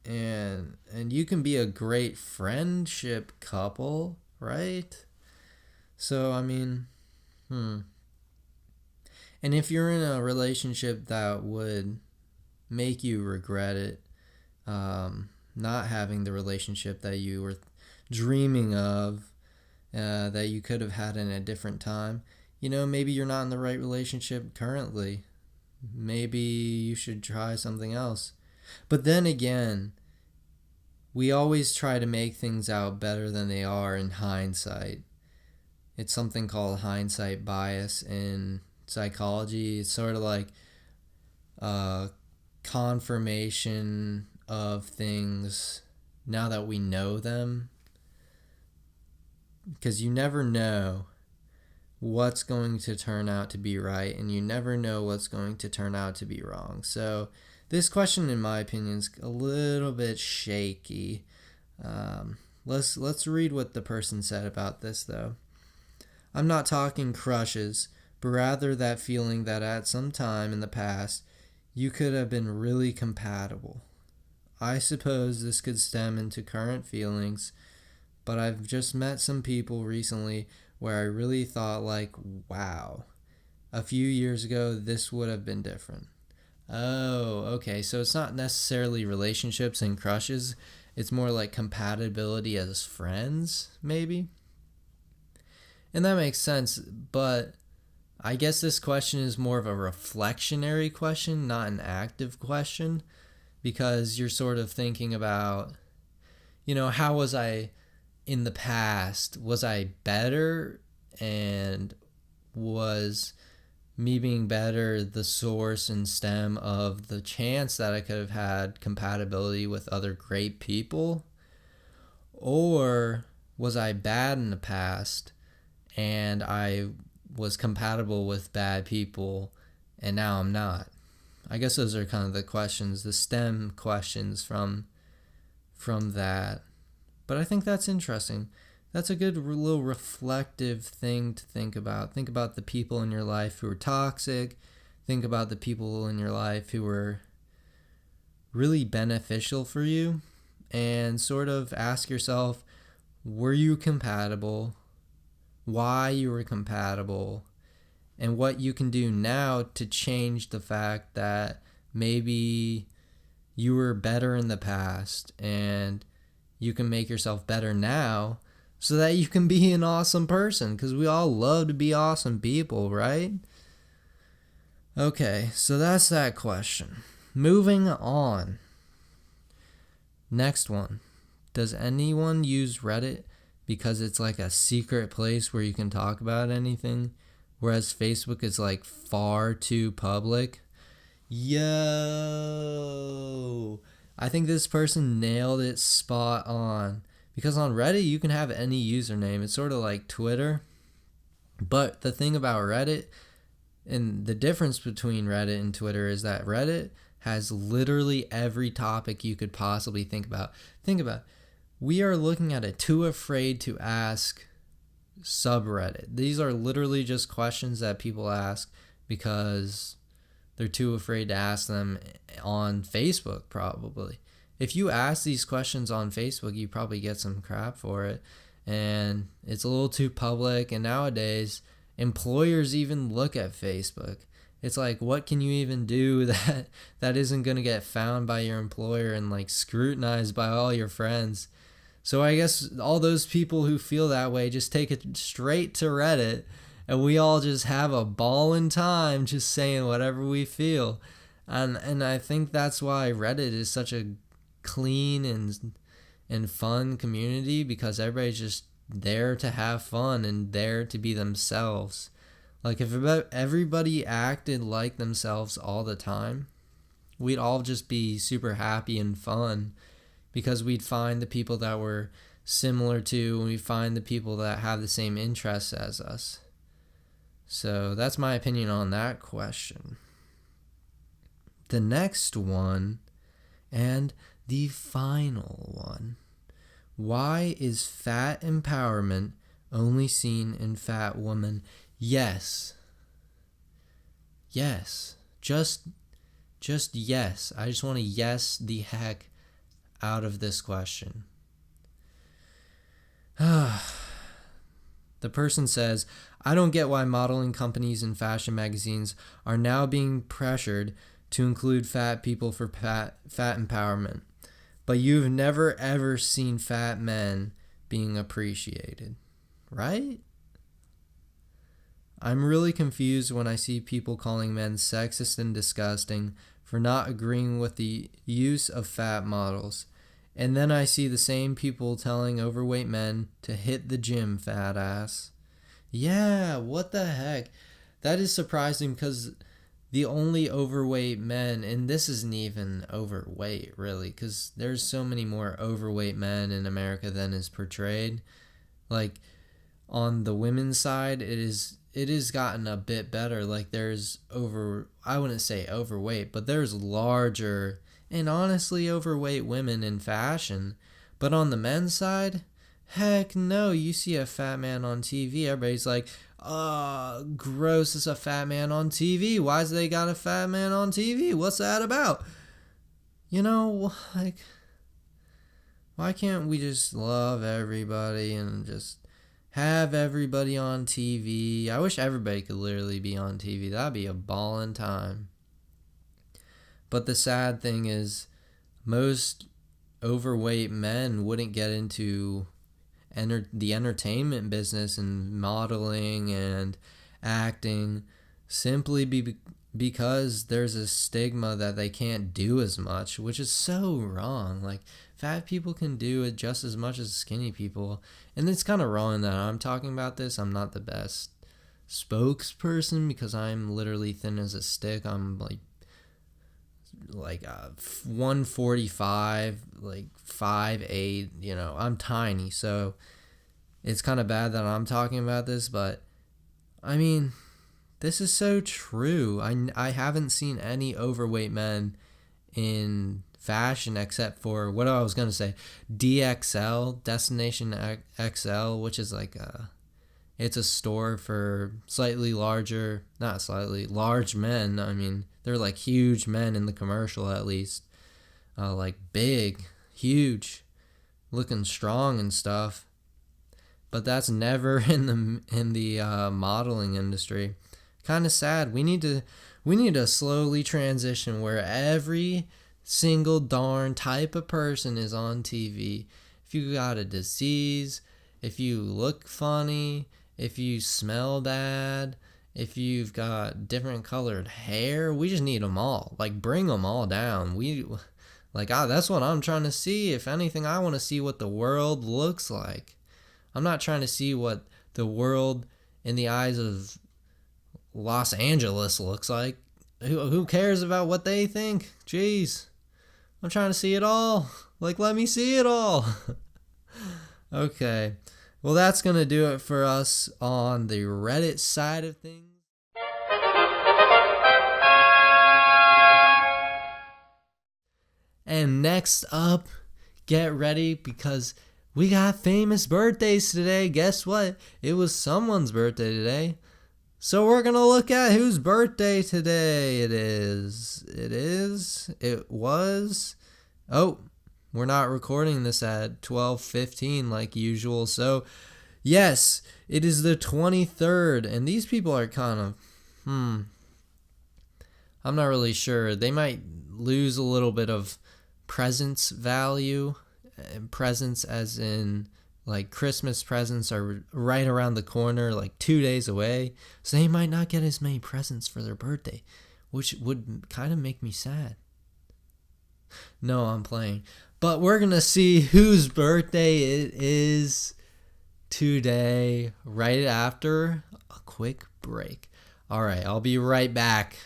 and you can be a great friendship couple, right? So I mean, And if you're in a relationship that would make you regret it, not having the relationship that you were dreaming of, that you could have had in a different time, maybe you're not in the right relationship currently. Maybe you should try something else. But then again, we always try to make things out better than they are in hindsight. It's something called hindsight bias in psychology. It's sort of like confirmation of things now that we know them. Because you never know what's going to turn out to be right, and you never know what's going to turn out to be wrong. So this question, in my opinion, is a little bit shaky. Let's read what the person said about this, though. I'm not talking crushes, but rather that feeling that at some time in the past, you could have been really compatible. I suppose this could stem into current feelings, but I've just met some people recently where I really thought like, wow, a few years ago, this would have been different. Oh, okay. So it's not necessarily relationships and crushes. It's more like compatibility as friends, maybe. And that makes sense, but I guess this question is more of a reflectionary question, not an active question, because you're sort of thinking about, how was I in the past? Was I better? And was me being better the source and stem of the chance that I could have had compatibility with other great people? Or was I bad in the past and I was compatible with bad people and now I'm not? I guess those are kind of the questions, the stem questions from that. But I think that's interesting. That's a good little reflective thing to think about. Think about the people in your life who are toxic. Think about the people in your life who were really beneficial for you. And sort of ask yourself, were you compatible? Why you were compatible? And what you can do now to change the fact that maybe you were better in the past and you can make yourself better now so that you can be an awesome person, because we all love to be awesome people, right? Okay, so that's that question. Moving on. Next one. Does anyone use Reddit because it's like a secret place where you can talk about anything, whereas Facebook is like far too public? Yo, I think this person nailed it spot on. Because on Reddit, you can have any username. It's sort of like Twitter. But the thing about Reddit, and the difference between Reddit and Twitter, is that Reddit has literally every topic you could possibly think about. Think about it. We are looking at a Too Afraid to Ask subreddit. These are literally just questions that people ask because they're too afraid to ask them on Facebook, probably. If you ask these questions on Facebook, you probably get some crap for it. And it's a little too public. And nowadays, employers even look at Facebook. It's like, what can you even do that isn't going to get found by your employer and like scrutinized by all your friends? So I guess all those people who feel that way just take it straight to Reddit, and we all just have a ball in time just saying whatever we feel. And I think that's why Reddit is such a clean and fun community, because everybody's just there to have fun and there to be themselves. Like, if everybody acted like themselves all the time, we'd all just be super happy and fun, because we'd find the people that we're similar to, and we'd find the people that have the same interests as us. So that's my opinion on that question. The next one, and the final one. Why is fat empowerment only seen in fat women? Yes. Yes. Just yes. I just want to yes the heck out of this question. The person says, I don't get why modeling companies and fashion magazines are now being pressured to include fat people for fat empowerment, but you've never ever seen fat men being appreciated, right? I'm really confused when I see people calling men sexist and disgusting for not agreeing with the use of fat models. And then I see the same people telling overweight men to hit the gym, fat ass. Yeah, what the heck? That is surprising, because the only overweight men, and this isn't even overweight really, because there's so many more overweight men in America than is portrayed. Like, on the women's side, it is gotten a bit better. Like, I wouldn't say overweight, but there's larger and honestly overweight women in fashion. But on the men's side, heck no. You see a fat man on TV, everybody's like, gross, it's a fat man on TV. Why's they got a fat man on TV? What's that about? You know, like, why can't we just love everybody and just have everybody on TV? I wish everybody could literally be on TV. That'd be a ballin' time. But the sad thing is, most overweight men wouldn't get into the entertainment business and modeling and acting simply because there's a stigma that they can't do as much, which is so wrong. Like, fat people can do it just as much as skinny people, and it's kind of wrong that I'm talking about this. I'm not the best spokesperson because I'm literally thin as a stick. I'm like 145, like 5'8", you know, I'm tiny, so it's kind of bad that I'm talking about this, but I mean, this is so true. I haven't seen any overweight men in fashion except for what I was going to say, DXL, Destination XL, which is like it's a store for large men. I mean, they're like huge men in the commercial, at least. Like big, huge, looking strong and stuff. But that's never in the modeling industry. Kind of sad. We need to slowly transition where every single darn type of person is on TV. If you got a disease, if you look funny, if you smell bad, if you've got different colored hair, we just need them all. Like, bring them all down. That's what I'm trying to see. If anything, I want to see what the world looks like. I'm not trying to see what the world in the eyes of Los Angeles looks like. Who cares about what they think? Jeez. I'm trying to see it all. Like, let me see it all. Okay. Well, that's going to do it for us on the Reddit side of things. And next up, get ready, because We got famous birthdays today. Guess what? It was someone's birthday today. So we're going to look at whose birthday today it is. It was. Oh, we're not recording this at 12:15 like usual. So, yes, it is the 23rd. And these people are kind of, I'm not really sure. They might lose a little bit of presence value. Presents as in like Christmas presents are right around the corner, like 2 days away. So they might not get as many presents for their birthday, which would kind of make me sad. No, I'm playing. But we're going to see whose birthday it is today right after a quick break. All right, I'll be right back.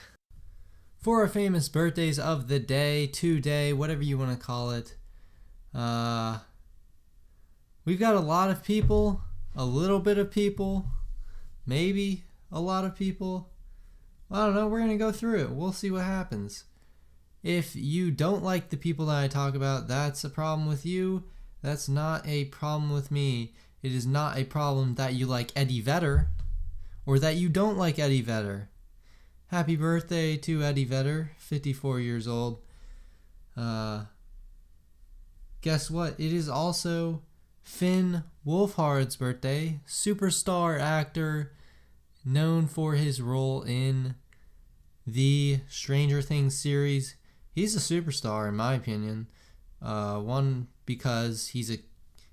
For our famous birthdays of the day, today, whatever you want to call it. We've got a lot of people, a little bit of people, maybe a lot of people. I don't know, we're going to go through it. We'll see what happens. If you don't like the people that I talk about, that's a problem with you. That's not a problem with me. It is not a problem that you like Eddie Vedder or that you don't like Eddie Vedder. Happy birthday to Eddie Vedder, 54 years old. Guess what? It is also Finn Wolfhard's birthday. Superstar actor known for his role in the Stranger Things series. He's a superstar in my opinion. One, because he's a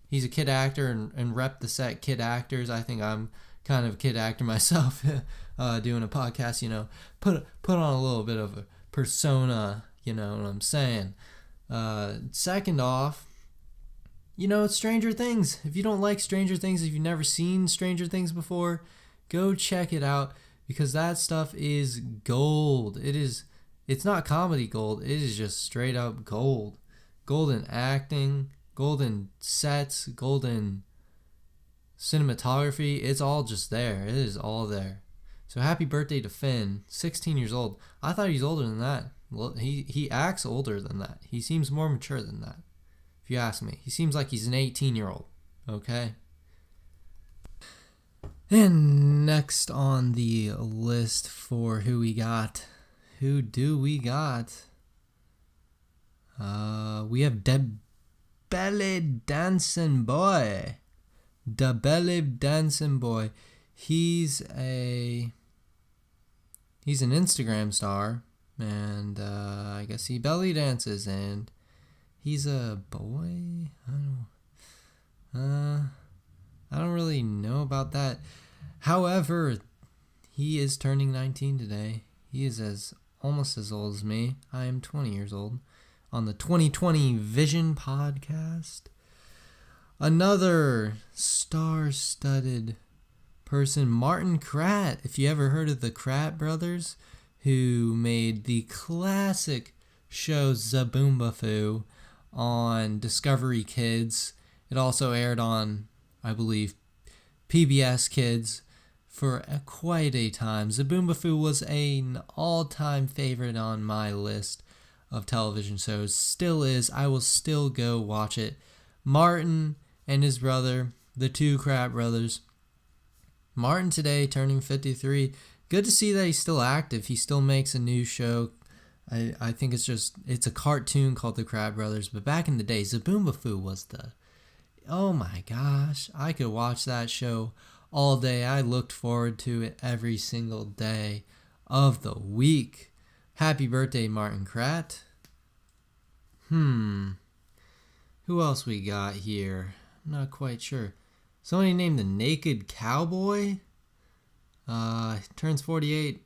kid actor and rep the set kid actors. I think I'm kind of a kid actor myself doing a podcast, put on a little bit of a persona, you know what I'm saying. Second off, it's Stranger Things. If you don't like Stranger Things, if you've never seen Stranger Things before, go check it out because that stuff is gold. It's not comedy gold. It is just straight up gold. Golden acting, golden sets, golden cinematography. It's all just there. It is all there. So happy birthday to Finn, 16 years old. I thought he was older than that. Well, he acts older than that. He seems more mature than that, if you ask me. He seems like he's an 18-year-old, okay? And next on the list for who we got. Who do we got? We have Da Belly Dancing Boy. Da Belly Dancing Boy. He's an Instagram star. And I guess he belly dances, and he's a boy. I don't really know about that. However, he is turning 19 today. He is almost as old as me. I am 20 years old. On the 2020 Vision podcast. Another star-studded person, Martin Kratt. If you ever heard of the Kratt brothers, who made the classic show Zaboomafoo on Discovery Kids. It also aired on, I believe, PBS Kids for quite a time. Zaboomafoo was an all-time favorite on my list of television shows. Still is. I will still go watch it. Martin and his brother, the two Kratt brothers. Martin today turning 53. Good to see that he's still active. He still makes a new show. I think it's a cartoon called The Kratt Brothers. But back in the day, Zaboomafoo was oh my gosh. I could watch that show all day. I looked forward to it every single day of the week. Happy birthday, Martin Kratt. Who else we got here? I'm not quite sure. Somebody named the Naked Cowboy? Turns 48.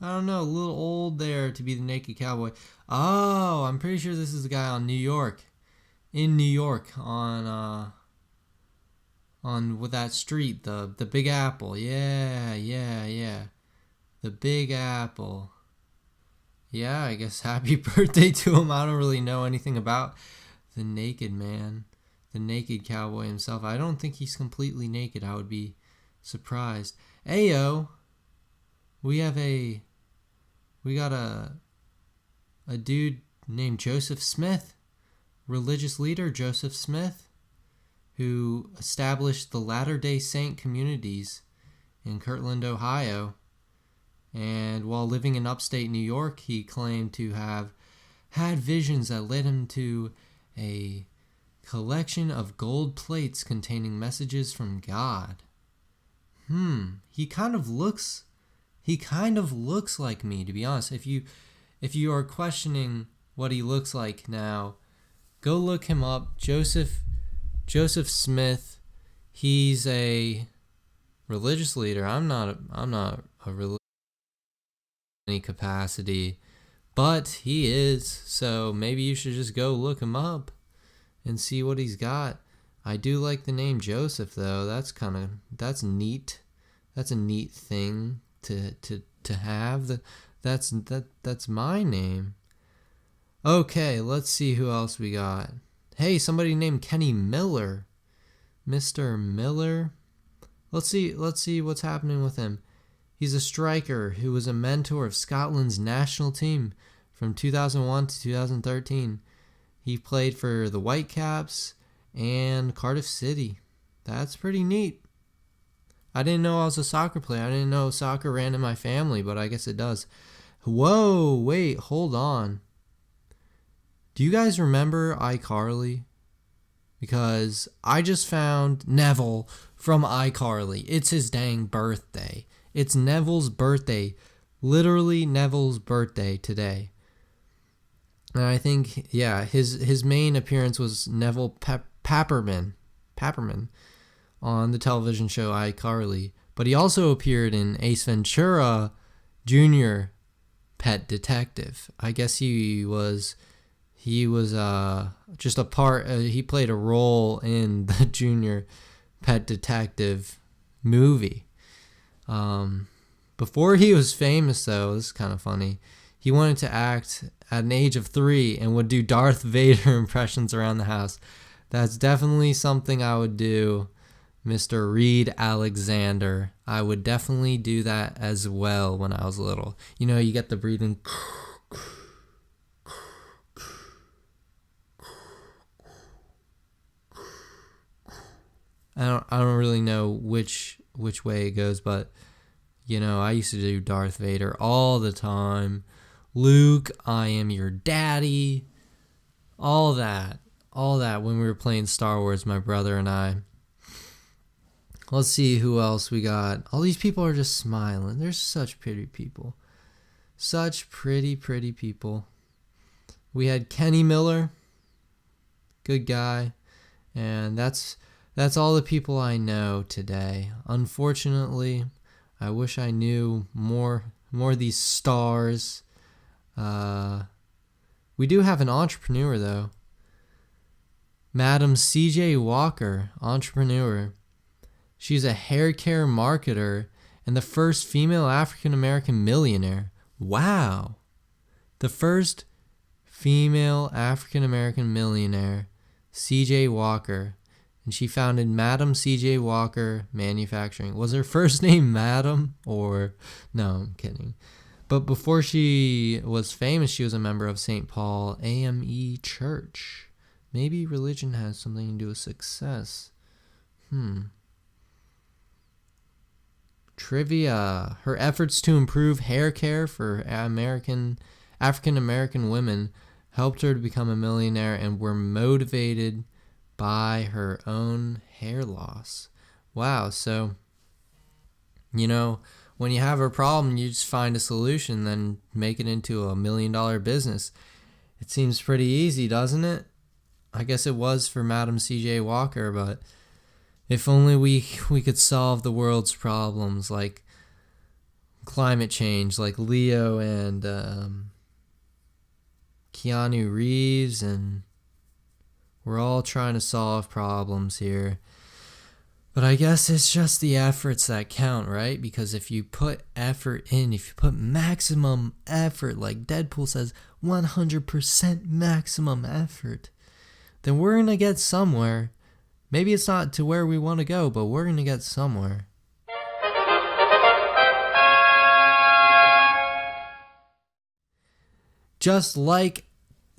I don't know, a little old there to be the Naked Cowboy. Oh, I'm pretty sure this is the guy in New York, on with that street, the Big Apple. Yeah. The Big Apple. Yeah, I guess happy birthday to him. I don't really know anything about the naked man, the Naked Cowboy himself. I don't think he's completely naked. I would be surprised. Ayo, we got a dude named Joseph Smith, religious leader Joseph Smith, who established the Latter-day Saint communities in Kirtland, Ohio. And while living in upstate New York, he claimed to have had visions that led him to a collection of gold plates containing messages from God. He kind of looks like me, to be honest. If you are questioning what he looks like now, go look him up. Joseph Smith. He's a religious leader. I'm not a religious in any capacity, but he is. So maybe you should just go look him up and see what he's got. I do like the name Joseph, though. That's neat. That's a neat thing to have. That's my name. Okay, let's see who else we got. Hey, somebody named Kenny Miller. Mr. Miller. Let's see what's happening with him. He's a striker who was a mentor of Scotland's national team from 2001 to 2013. He played for the Whitecaps and Cardiff City. That's pretty neat. I didn't know I was a soccer player. I didn't know soccer ran in my family, but I guess it does. Whoa, wait, hold on. Do you guys remember iCarly? Because I just found Neville from iCarly. It's his dang birthday. It's Neville's birthday. Literally Neville's birthday today. And I think, yeah, his main appearance was Neville Papperman on the television show iCarly. But he also appeared in Ace Ventura Jr. Pet Detective. I guess he was just a part. He played a role in the Junior Pet Detective movie. Before he was famous, though, this is kind of funny. He wanted to act at an age of 3 and would do Darth Vader impressions around the house. That's definitely something I would do, Mr. Reed Alexander. I would definitely do that as well when I was little. You know, you get the breathing. I don't really know which way it goes, but you know, I used to do Darth Vader all the time. Luke, I am your daddy. All that when we were playing Star Wars, my brother and I. Let's see who else we got. All these people are just smiling. They're such pretty people. Such pretty people. We had Kenny Miller. Good guy. And that's all the people I know today. Unfortunately, I wish I knew more of these stars. We do have an entrepreneur, though. Madam C.J. Walker, entrepreneur. She's a hair care marketer and the first female African-American millionaire. Wow. The first female African-American millionaire, C.J. Walker. And she founded Madam C.J. Walker Manufacturing. Was her first name Madam? Or, no, I'm kidding. But before she was famous, she was a member of St. Paul AME Church. Maybe religion has something to do with success. Trivia. Her efforts to improve hair care for African-American women helped her to become a millionaire and were motivated by her own hair loss. Wow, so, you know, when you have a problem, you just find a solution, then make it into $1 million business. It seems pretty easy, doesn't it? I guess it was for Madam C.J. Walker, but if only we could solve the world's problems, like climate change, like Leo and Keanu Reeves, and we're all trying to solve problems here. But I guess it's just the efforts that count, right? Because if you put effort in, if you put maximum effort, like Deadpool says, 100% maximum effort, then we're going to get somewhere. Maybe it's not to where we want to go, but we're going to get somewhere. Just like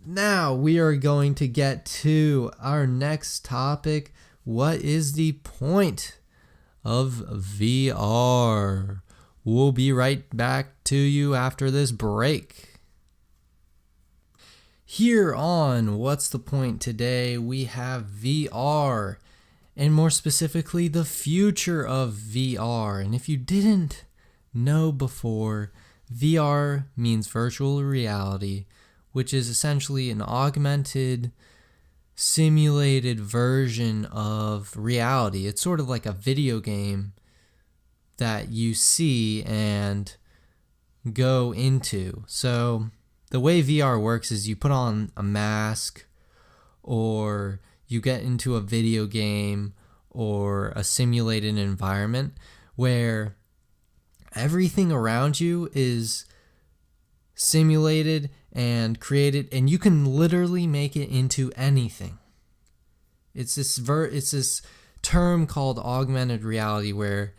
now, we are going to get to our next topic, what is the point of VR? We'll be right back to you after this break. Here on What's the Point today, we have VR, and more specifically, the future of VR. And if you didn't know before, VR means virtual reality, which is essentially an augmented, simulated version of reality. It's sort of like a video game that you see and go into. So the way VR works is you put on a mask, or you get into a video game or a simulated environment where everything around you is simulated and created, and you can literally make it into anything. It's this term called augmented reality, where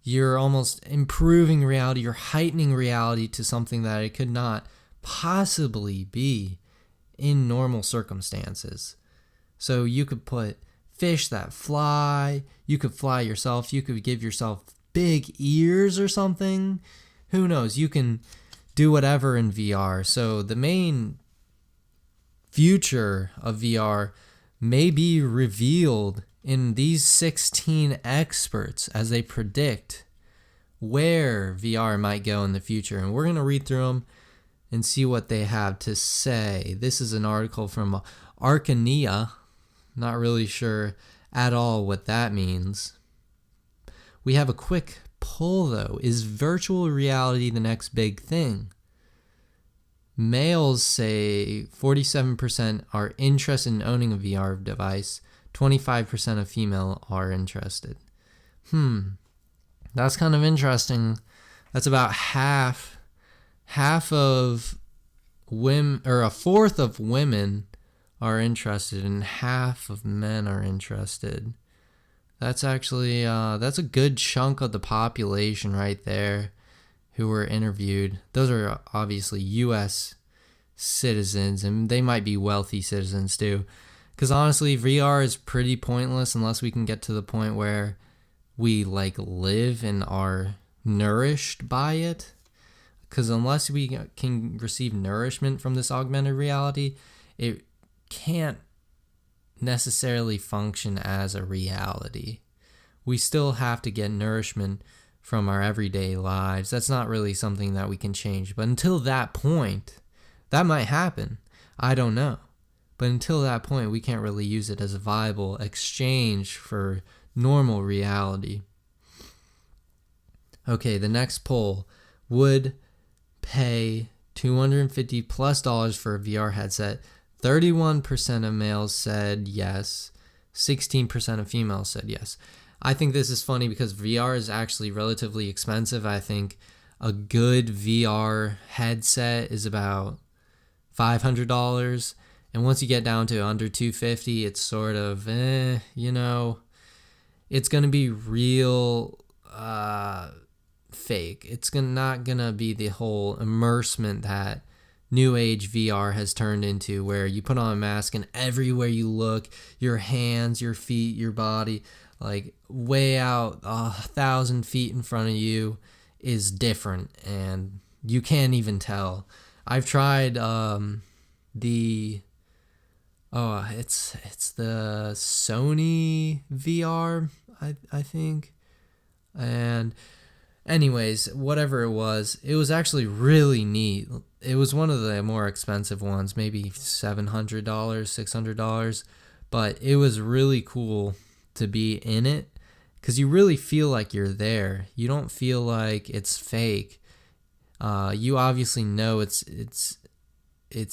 you're almost improving reality, you're heightening reality to something that it could not possibly be in normal circumstances. So you could put fish that fly, you could fly yourself, you could give yourself big ears or something. Who knows? You can do whatever in VR. So the main future of VR may be revealed in these 16 experts as they predict where VR might go in the future. And we're going to read through them and see what they have to say. This is an article from Arcania. Not really sure at all what that means. We have a quick poll though. Is virtual reality the next big thing? Males say 47% are interested in owning a VR device. 25% of female are interested. That's kind of interesting. That's about half of women, or a fourth of women are interested, and half of men are interested. That's actually that's a good chunk of the population right there who were interviewed. Those are obviously U.S. citizens, and they might be wealthy citizens too. Because honestly, VR is pretty pointless unless we can get to the point where we live and are nourished by it. Because unless we can receive nourishment from this augmented reality, it can't necessarily function as a reality. We still have to get nourishment from our everyday lives. That's not really something that we can change. But until that point, that might happen. I don't know. But until that point, we can't really use it as a viable exchange for normal reality. Okay, the next poll. Would pay $250+ for a VR headset. 31% of males said yes. 16% of females said yes. I think this is funny because VR is actually relatively expensive. I think a good VR headset is about $500. And once you get down to under $250, it's sort of, it's going to be real fake. It's not going to be the whole immersement that new age VR has turned into, where you put on a mask and everywhere you look, your hands, your feet, your body, way out 1,000 feet in front of you is different, and you can't even tell. I've tried it's the Sony VR, I think. And anyways, whatever it was actually really neat. It was one of the more expensive ones, maybe $700, $600, but it was really cool to be in it because you really feel like you're there. You don't feel like it's fake. You obviously know it's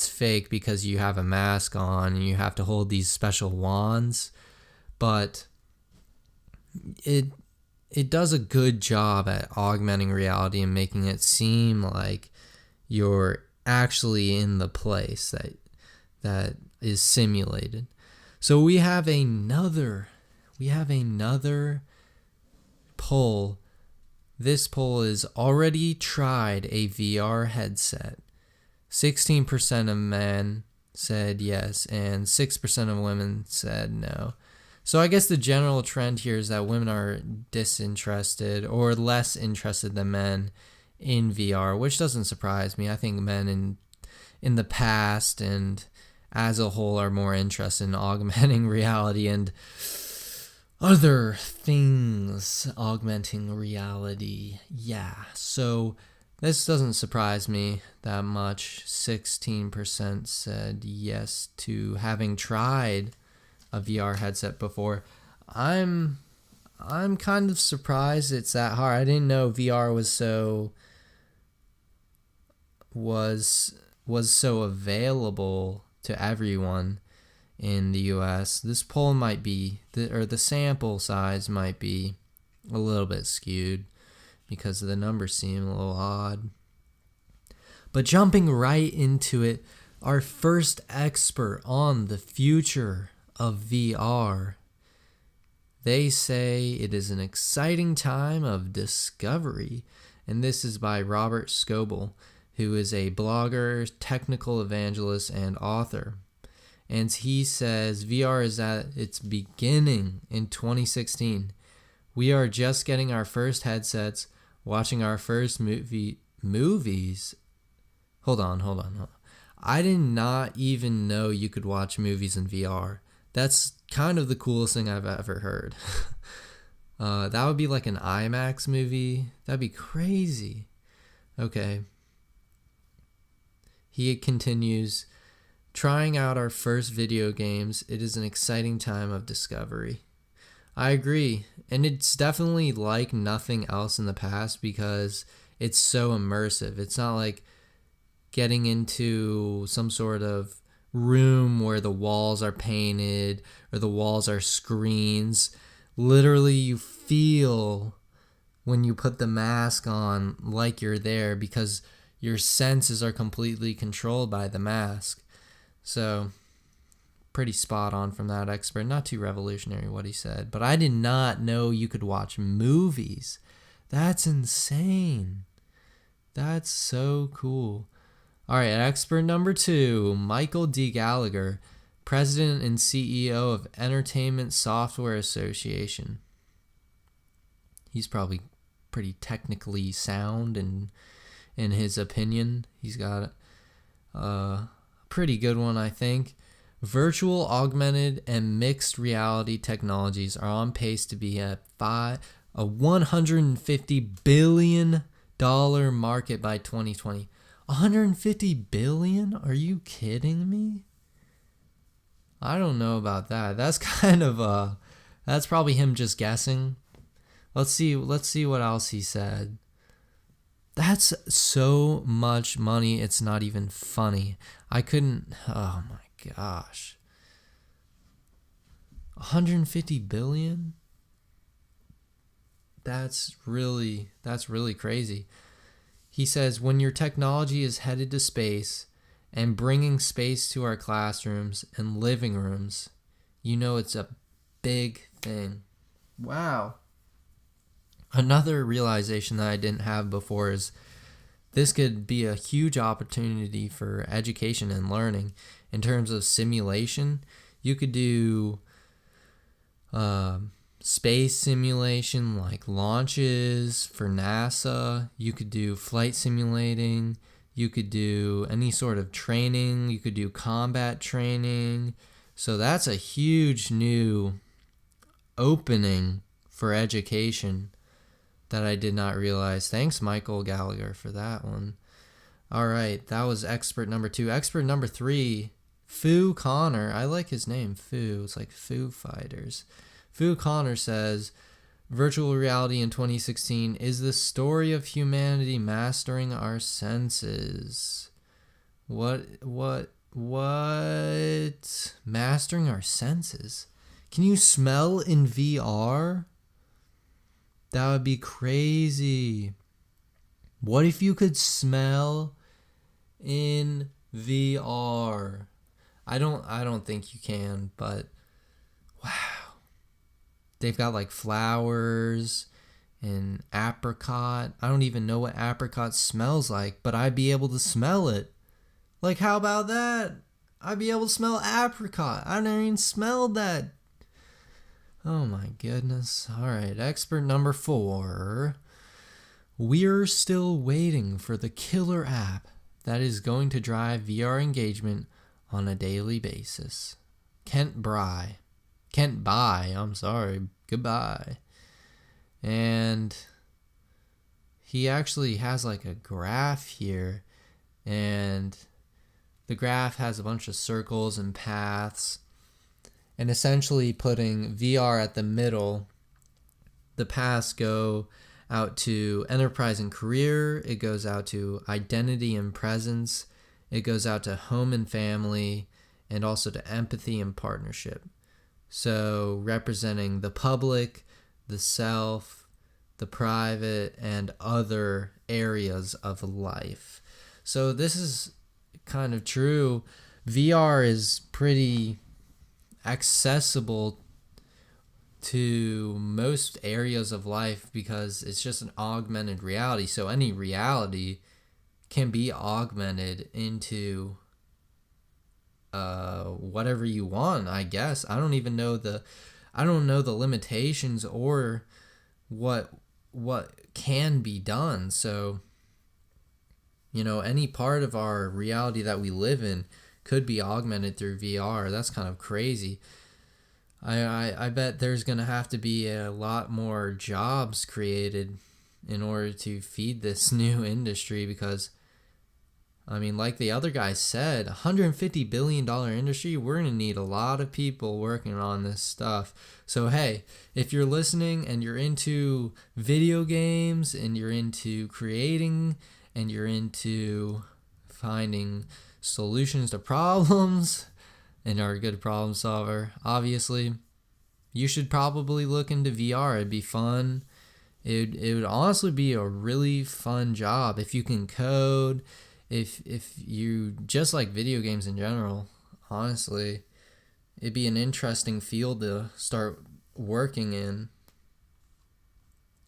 fake because you have a mask on and you have to hold these special wands, but it does a good job at augmenting reality and making it seem like you're actually in the place that is simulated. So we have another poll. This poll is already tried a VR headset. 16% of men said yes, and 6% of women said no. So I guess the general trend here is that women are disinterested or less interested than men in VR, which doesn't surprise me. I think men in the past and as a whole are more interested in augmenting reality and other things augmenting reality. Yeah, so this doesn't surprise me that much. 16% said yes to having tried a VR headset before. I'm kind of surprised it's that hard. I didn't know VR was so available to everyone in the US. This poll might be the sample size might be a little bit skewed because the numbers seem a little odd. But jumping right into it, our first expert on the future of VR. They say it is an exciting time of discovery, and this is by Robert Scoble, who is a blogger, technical evangelist, and author. And he says VR is at its beginning in 2016. We are just getting our first headsets, watching our first movies. Hold on. I did not even know you could watch movies in VR. That's kind of the coolest thing I've ever heard. That would be like an IMAX movie. That'd be crazy. Okay. He continues, trying out our first video games. It is an exciting time of discovery. I agree. And it's definitely like nothing else in the past because it's so immersive. It's not like getting into some sort of room where the walls are painted or the walls are screens. Literally, you feel when you put the mask on like you're there because your senses are completely controlled by the mask. So, pretty spot on from that expert. Not too revolutionary what he said, but I did not know you could watch movies. That's insane. That's so cool. All right, expert number 2, Michael D. Gallagher, President and CEO of Entertainment Software Association. He's probably pretty technically sound in his opinion. He's got a pretty good one, I think. Virtual, augmented, and mixed reality technologies are on pace to be a $150 billion market by 2020. 150 billion? Are you kidding me? I don't know about that. That's kind of that's probably him just guessing. Let's see what else he said. That's so much money, it's not even funny. Oh my gosh. 150 billion? That's really crazy. He says, when your technology is headed to space and bringing space to our classrooms and living rooms, you know it's a big thing. Wow. Another realization that I didn't have before is this could be a huge opportunity for education and learning in terms of simulation. You could do space simulation like launches for NASA. You could do flight simulating. You could do any sort of training. You could do combat training. So that's a huge new opening for education that I did not realize. Thanks, Michael Gallagher, for that one. All right, that was expert number 2. Expert number 3, Foo Connor. I like his name, Foo. It's like Foo Fighters. Foo Connor says, virtual reality in 2016 is the story of humanity mastering our senses. What? Mastering our senses? Can you smell in VR? That would be crazy. What if you could smell in VR? I don't think you can, but wow. They've got like flowers and apricot. I don't even know what apricot smells like, but I'd be able to smell it. Like, how about that? I'd be able to smell apricot. I never even smelled that. Oh my goodness. All right, expert number 4. We're still waiting for the killer app that is going to drive VR engagement on a daily basis. Kent Bye, I'm sorry, goodbye. And he actually has like a graph here, and the graph has a bunch of circles and paths, and essentially putting VR at the middle. The paths go out to enterprise and career, it goes out to identity and presence, it goes out to home and family, and also to empathy and partnership. So representing the public, the self, the private, and other areas of life. So this is kind of true. VR is pretty accessible to most areas of life because it's just an augmented reality. So any reality can be augmented into whatever you want, I guess. I don't know the limitations or what can be done. So, any part of our reality that we live in could be augmented through VR. That's kind of crazy. I bet there's going to have to be a lot more jobs created in order to feed this new industry because, like the other guy said, $150 billion industry, we're going to need a lot of people working on this stuff. So, hey, if you're listening and you're into video games and you're into creating and you're into finding solutions to problems and are a good problem solver, obviously, you should probably look into VR. It'd be fun. It would honestly be a really fun job if you can code, if you just like video games in general. Honestly, it'd be an interesting field to start working in.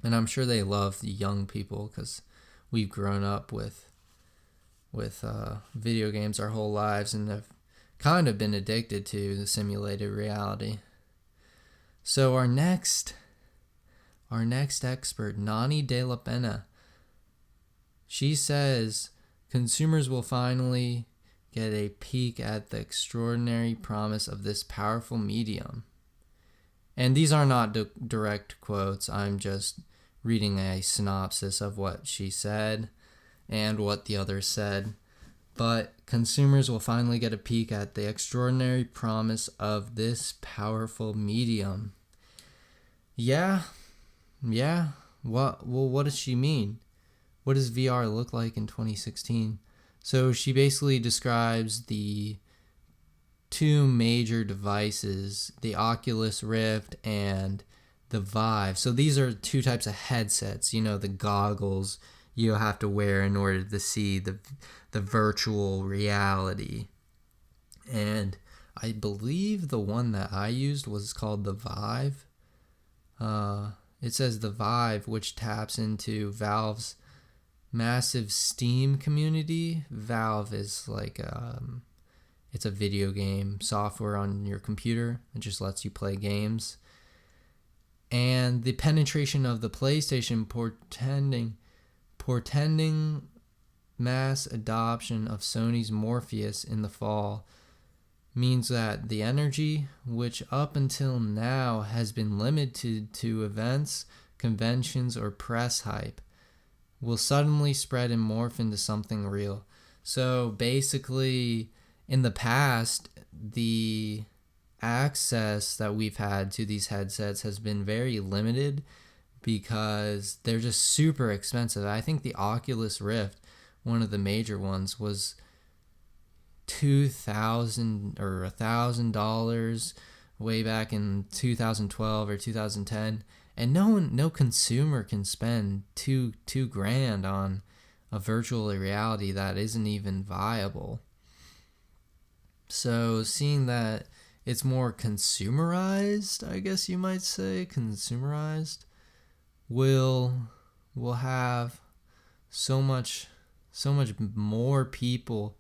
And I'm sure they love the young people because we've grown up with video games our whole lives and have kind of been addicted to the simulated reality. So our next expert, Nani De La Pena, she says consumers will finally get a peek at the extraordinary promise of this powerful medium. And these are not direct quotes. I'm just reading a synopsis of what she said and what the others said. But consumers will finally get a peek at the extraordinary promise of this powerful medium. Yeah. What does she mean? What does VR look like in 2016? So she basically describes the two major devices, the Oculus Rift and the Vive. So these are two types of headsets, the goggles you have to wear in order to see the virtual reality. And I believe the one that I used was called the Vive. It says the Vive, which taps into Valve's massive Steam community. Valve is like it's a video game software on your computer. It just lets you play games. And the penetration of the PlayStation portending mass adoption of Sony's Morpheus in the fall means that the energy, which up until now has been limited to events, conventions, or press hype, will suddenly spread and morph into something real. So basically, in the past, the access that we've had to these headsets has been very limited because they're just super expensive. I think the Oculus Rift, one of the major ones, was $2,000 or $1,000 way back in 2012 or 2010, and no consumer can spend two grand on a virtual reality that isn't even viable. So seeing that it's more consumerized, I guess you might say, will have so many more people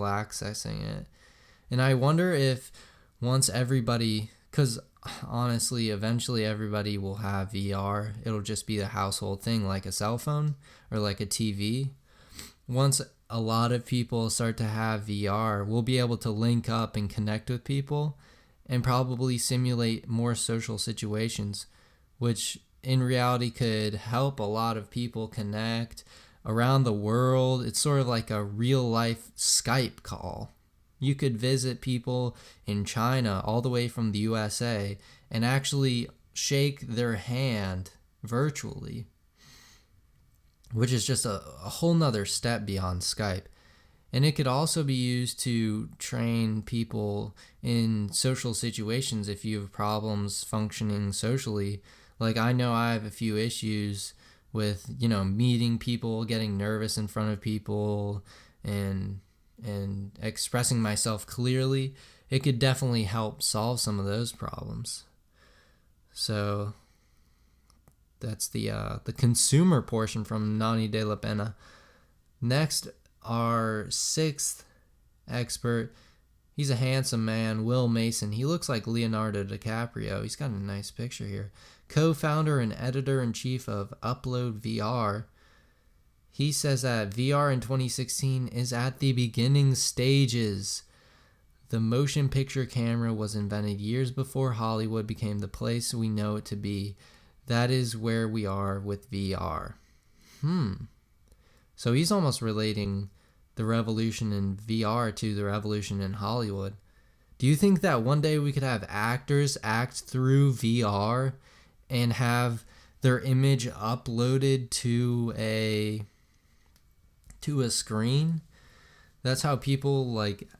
accessing it. And I wonder if once everybody Because honestly, eventually everybody will have VR. It'll just be the household thing, like a cell phone or like a TV. Once a lot of people start to have VR, we'll be able to link up and connect with people and probably simulate more social situations, which in reality could help a lot of people connect around the world. It's sort of like a real life Skype call. You could visit people in China all the way from the USA and actually shake their hand virtually, which is just a whole nother step beyond Skype. And it could also be used to train people in social situations if you have problems functioning socially. Like, I know I have a few issues with, meeting people, getting nervous in front of people, and expressing myself clearly. It could definitely help solve some of those problems. So that's the consumer portion from Nani de la Pena. Next, our sixth expert. He's a handsome man, Will Mason. He looks like Leonardo DiCaprio. He's got a nice picture here. Co-founder and editor-in-chief of Upload VR. He says that VR in 2016 is at the beginning stages. The motion picture camera was invented years before Hollywood became the place we know it to be. That is where we are with VR. So he's almost relating the revolution in VR to the revolution in Hollywood. Do you think that one day we could have actors act through VR and have their image uploaded to a screen? That's how people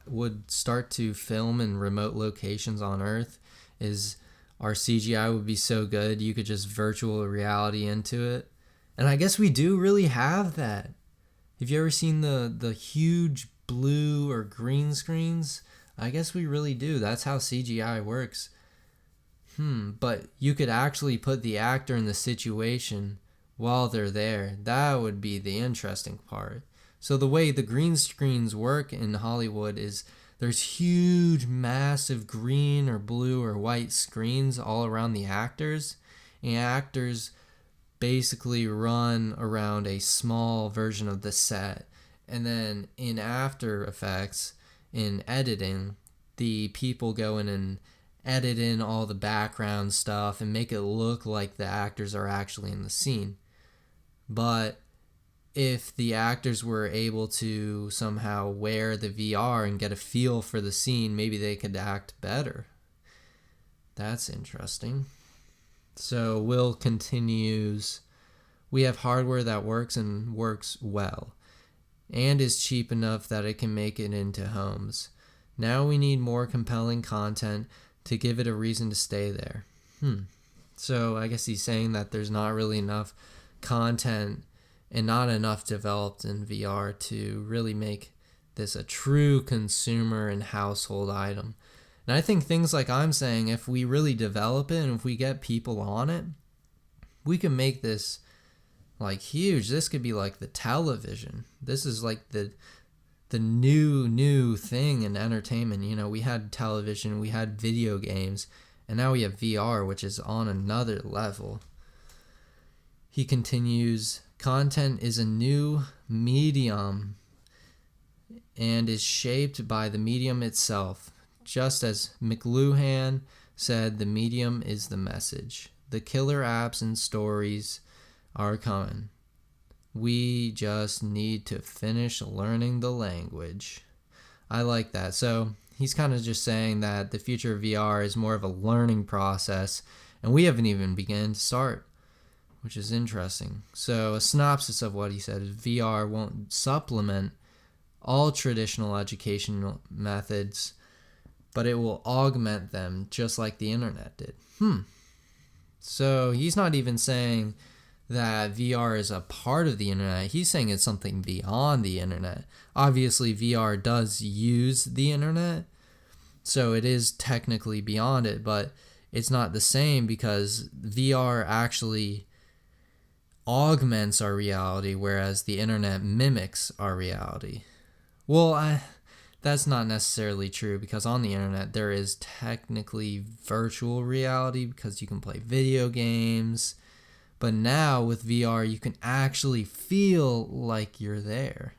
would start to film in remote locations on Earth. Is our CGI would be so good you could just virtual reality into it. And I guess we do really have that. Have you ever seen the huge blue or green screens? I guess we really do. That's how CGI works. But you could actually put the actor in the situation while they're there. That would be the interesting part. So the way the green screens work in Hollywood is there's huge, massive green or blue or white screens all around the actors. And actors basically run around a small version of the set. And then in After Effects, in editing, the people go in and edit in all the background stuff and make it look like the actors are actually in the scene. But if the actors were able to somehow wear the VR and get a feel for the scene, maybe they could act better. That's interesting. So Will continues, we have hardware that works and works well, and is cheap enough that it can make it into homes. Now we need more compelling content to give it a reason to stay there. So I guess he's saying that there's not really enough content and not enough developed in VR to really make this a true consumer and household item. And I think things like I'm saying, if we really develop it and if we get people on it, we can make this huge. This could be like the television. This is like the new thing in entertainment. We had television, we had video games, and now we have VR, which is on another level. He continues, content is a new medium and is shaped by the medium itself. Just as McLuhan said, the medium is the message. The killer apps and stories are coming. We just need to finish learning the language. I like that. So he's kind of just saying that the future of VR is more of a learning process, and we haven't even begun to start, which is interesting. So a synopsis of what he said is VR won't supplement all traditional educational methods, but it will augment them just like the internet did. So he's not even saying that VR is a part of the internet. He's saying it's something beyond the internet. Obviously, VR does use the internet, so it is technically beyond it, but it's not the same because VR actually augments our reality, whereas the internet mimics our reality. Well, that's not necessarily true, because on the internet there is technically virtual reality because you can play video games. But now with VR, you can actually feel like you're there.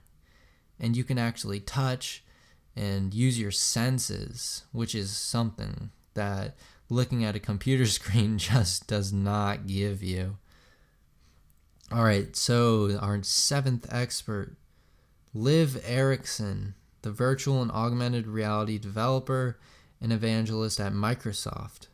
And you can actually touch and use your senses, which is something that looking at a computer screen just does not give you. All right, so our 7th expert, Liv Erickson, the virtual and augmented reality developer and evangelist at Microsoft,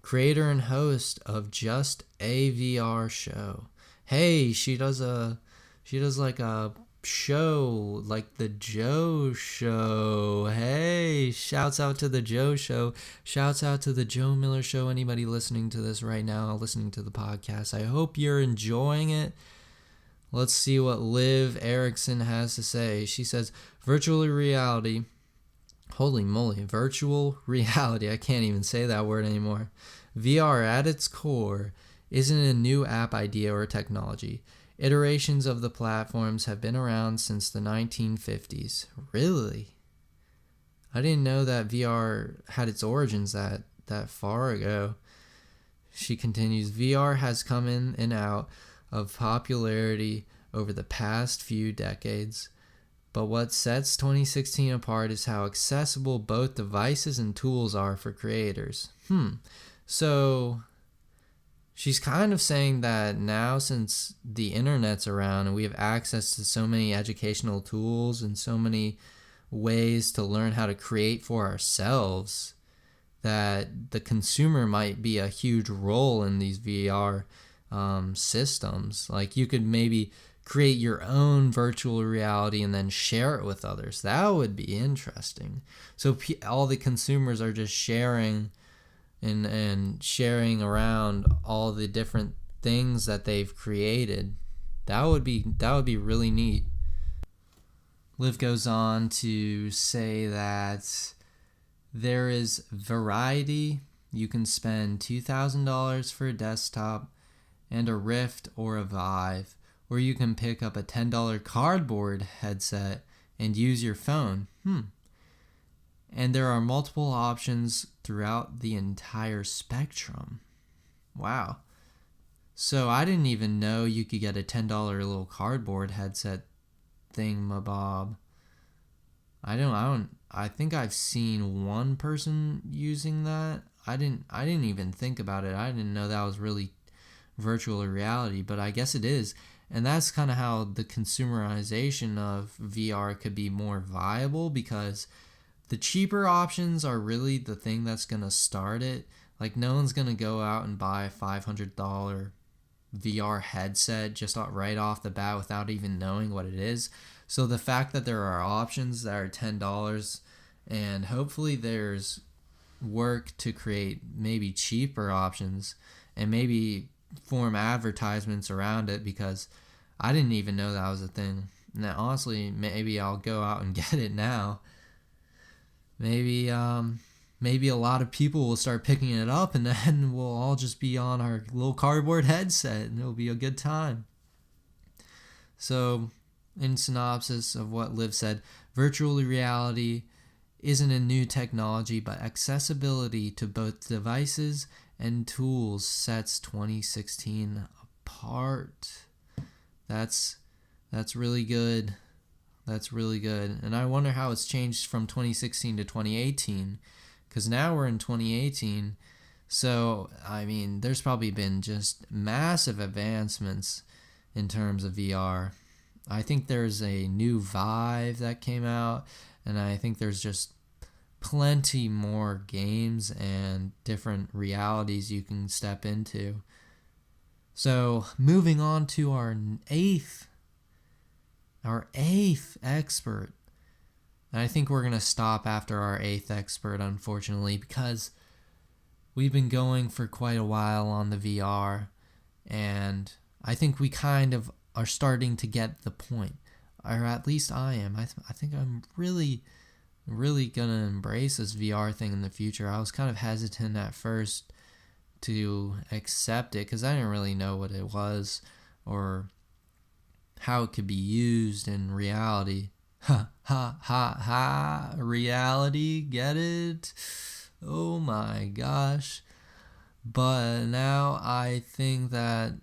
creator and host of Just a VR Show. Hey, she does like a show like The Joe Show. Hey, shouts out to The Joe Show. Shouts out to The Joe Miller Show. Anybody listening to this right now, listening to the podcast, I hope you're enjoying it. Let's see what Liv Erickson has to say. She says, virtual reality. Holy moly, virtual reality. I can't even say that word anymore. VR at its core isn't a new app idea or technology. Iterations of the platforms have been around since the 1950s. Really? I didn't know that VR had its origins that far ago. She continues, VR has come in and out of popularity over the past few decades. But what sets 2016 apart is how accessible both devices and tools are for creators. So she's kind of saying that now, since the internet's around and we have access to so many educational tools and so many ways to learn how to create for ourselves, that the consumer might be a huge role in these VR systems. Like, you could maybe create your own virtual reality and then share it with others. That would be interesting. So all the consumers are just sharing and sharing around all the different things that they've created. That would be really neat. Liv goes on to say that there is variety. You can spend $2,000 for a desktop and a Rift or a Vive, or you can pick up a $10 cardboard headset and use your phone. And there are multiple options throughout the entire spectrum. Wow. So I didn't even know you could get a $10 little cardboard headset thingamabob. I think I've seen one person using that. I didn't even think about it. I didn't know that was really virtual reality, but I guess it is. And that's kind of how the consumerization of VR could be more viable, because the cheaper options are really the thing that's going to start it. Like, no one's going to go out and buy a $500 VR headset just right off the bat without even knowing what it is. So the fact that there are options that are $10, and hopefully there's work to create maybe cheaper options and maybe form advertisements around it, because I didn't even know that was a thing. Now, honestly, maybe I'll go out and get it now. Maybe a lot of people will start picking it up, and then we'll all just be on our little cardboard headset, and it'll be a good time. So, in synopsis of what Liv said, virtual reality isn't a new technology, but accessibility to both devices and tools sets 2016 apart. That's really good. That's really good. And I wonder how it's changed from 2016 to 2018, because now we're in 2018. So, I mean, there's probably been just massive advancements in terms of VR. I think there's a new Vive that came out, and I think there's just plenty more games and different realities you can step into. So, moving on to our eighth expert. And I think we're going to stop after our eighth expert, unfortunately, because we've been going for quite a while on the VR, and I think we kind of are starting to get the point, or at least I am. I think I'm really going to embrace this VR thing in the future. I was kind of hesitant at first to accept it because I didn't really know what it was or how it could be used in reality. Ha ha ha ha. Reality, get it? Oh my gosh. But now I think that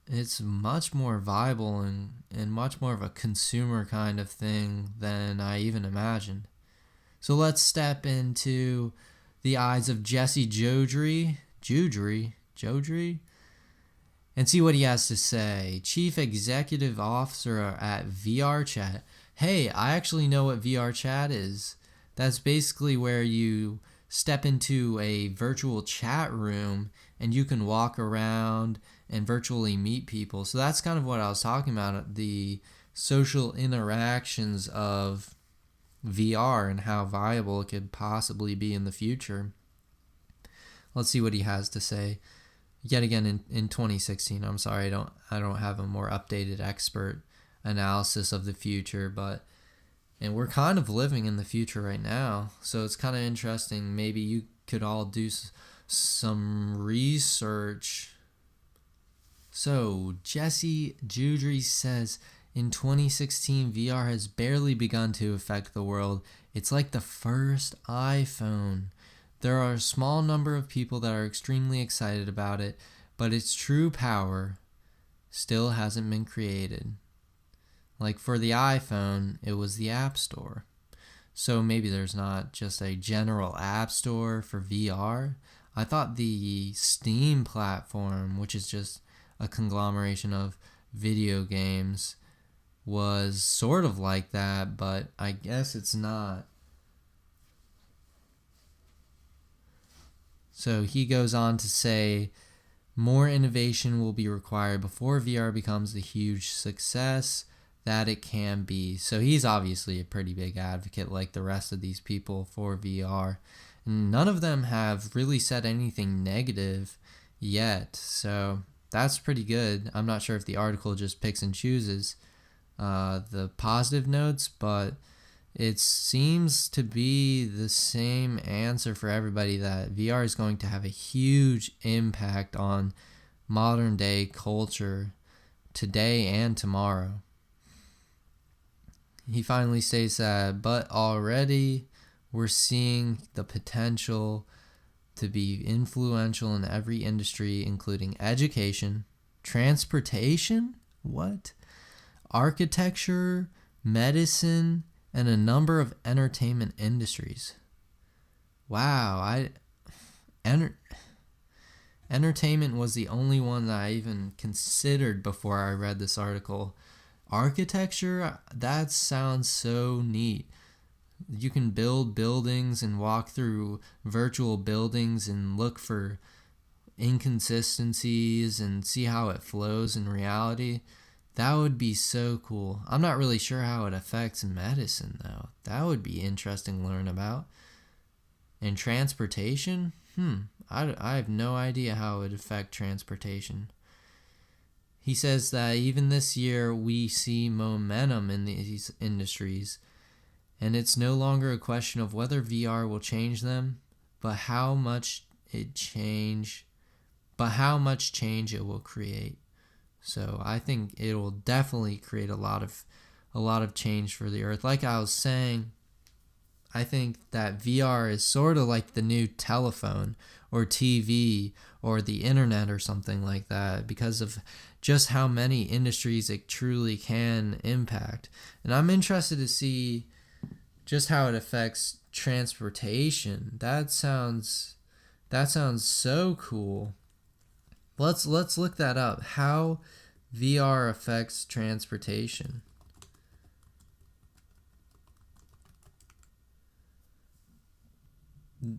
it's much more viable and much more of a consumer kind of thing than I even imagined. So let's step into the eyes of Jesse Jodrey, and see what he has to say. Chief Executive Officer at VR Chat. Hey, I actually know what VR Chat is. That's basically where you step into a virtual chat room and you can walk around and virtually meet people. So that's kind of what I was talking about, the social interactions of VR and how viable it could possibly be in the future. Let's see what he has to say. Yet again in 2016. I'm sorry, I don't have a more updated expert analysis of the future, and we're kind of living in the future right now. So it's kind of interesting. Maybe you could all do some research. So Jesse Judry says, in 2016, VR has barely begun to affect the world. It's like the first iPhone. There are a small number of people that are extremely excited about it, but its true power still hasn't been created. Like for the iPhone, it was the App Store. So maybe there's not just a general App Store for VR. I thought the Steam platform, which is just a conglomeration of video games, was sort of like that, but I guess it's not. So he goes on to say, more innovation will be required before VR becomes the huge success that it can be. So he's obviously a pretty big advocate, like the rest of these people, for VR. And none of them have really said anything negative yet. So that's pretty good. I'm not sure if the article just picks and chooses the positive notes, but it seems to be the same answer for everybody, that VR is going to have a huge impact on modern day culture today and tomorrow. He finally states that, but already we're seeing the potential to be influential in every industry, including education, transportation, architecture, medicine, and a number of entertainment industries. Wow, entertainment was the only one that I even considered before I read this article. Architecture, that sounds so neat. You can build buildings and walk through virtual buildings and look for inconsistencies and see how it flows in reality. That would be so cool. I'm not really sure how it affects medicine, though. That would be interesting to learn about. And transportation? I have no idea how it would affect transportation. He says that even this year we see momentum in these industries, and it's no longer a question of whether VR will change them, but how much change it will create. So I think it will definitely create a lot of change for the earth. Like I was saying, I think that VR is sort of like the new telephone or TV or the internet or something like that, because of just how many industries it truly can impact. And I'm interested to see just how it affects transportation. That sounds so cool. Let's look that up. How VR affects transportation.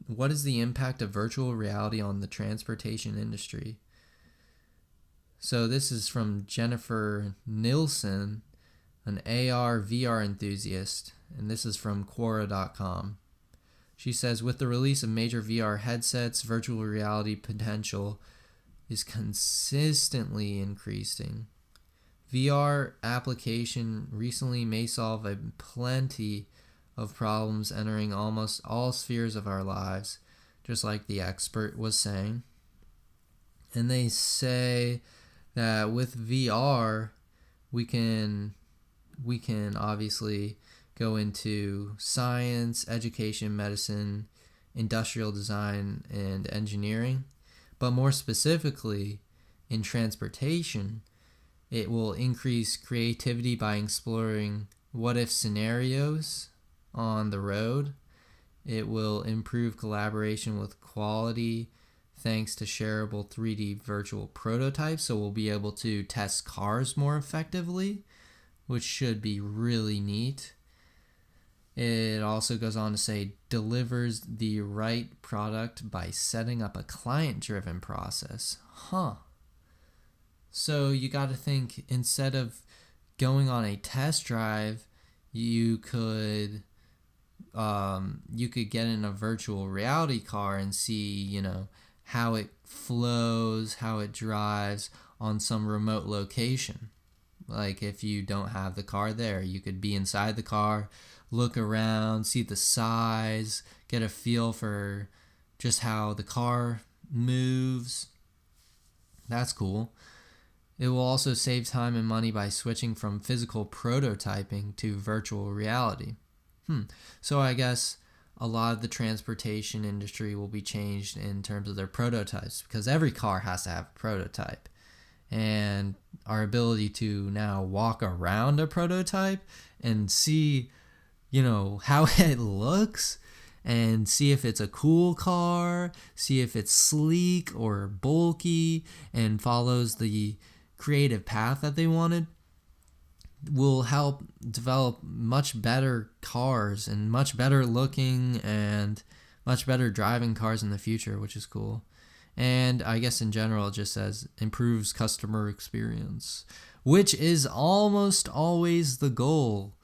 What is the impact of virtual reality on the transportation industry? So this is from Jennifer Nilsson, an AR VR enthusiast, and this is from Quora.com. She says, with the release of major VR headsets, virtual reality potential is consistently increasing. VR application recently may solve a plenty of problems entering almost all spheres of our lives, just like the expert was saying. And they say that with VR, we can obviously go into science, education, medicine, industrial design, and engineering. But more specifically, in transportation, it will increase creativity by exploring what-if scenarios on the road. It will improve collaboration with quality thanks to shareable 3D virtual prototypes, so we'll be able to test cars more effectively, which should be really neat. It also goes on to say delivers the right product by setting up a client-driven process. So you got to think, instead of going on a test drive, you could get in a virtual reality car and see, how it flows, how it drives on some remote location. Like if you don't have the car there, you could be inside the car, look around, see the size, get a feel for just how the car moves. That's cool. It will also save time and money by switching from physical prototyping to virtual reality. So I guess a lot of the transportation industry will be changed in terms of their prototypes, because every car has to have a prototype. And our ability to now walk around a prototype and see, how it looks, and see if it's a cool car, see if it's sleek or bulky and follows the creative path that they wanted, will help develop much better cars and much better looking and much better driving cars in the future, which is cool. And I guess in general, it just says improves customer experience, which is almost always the goal.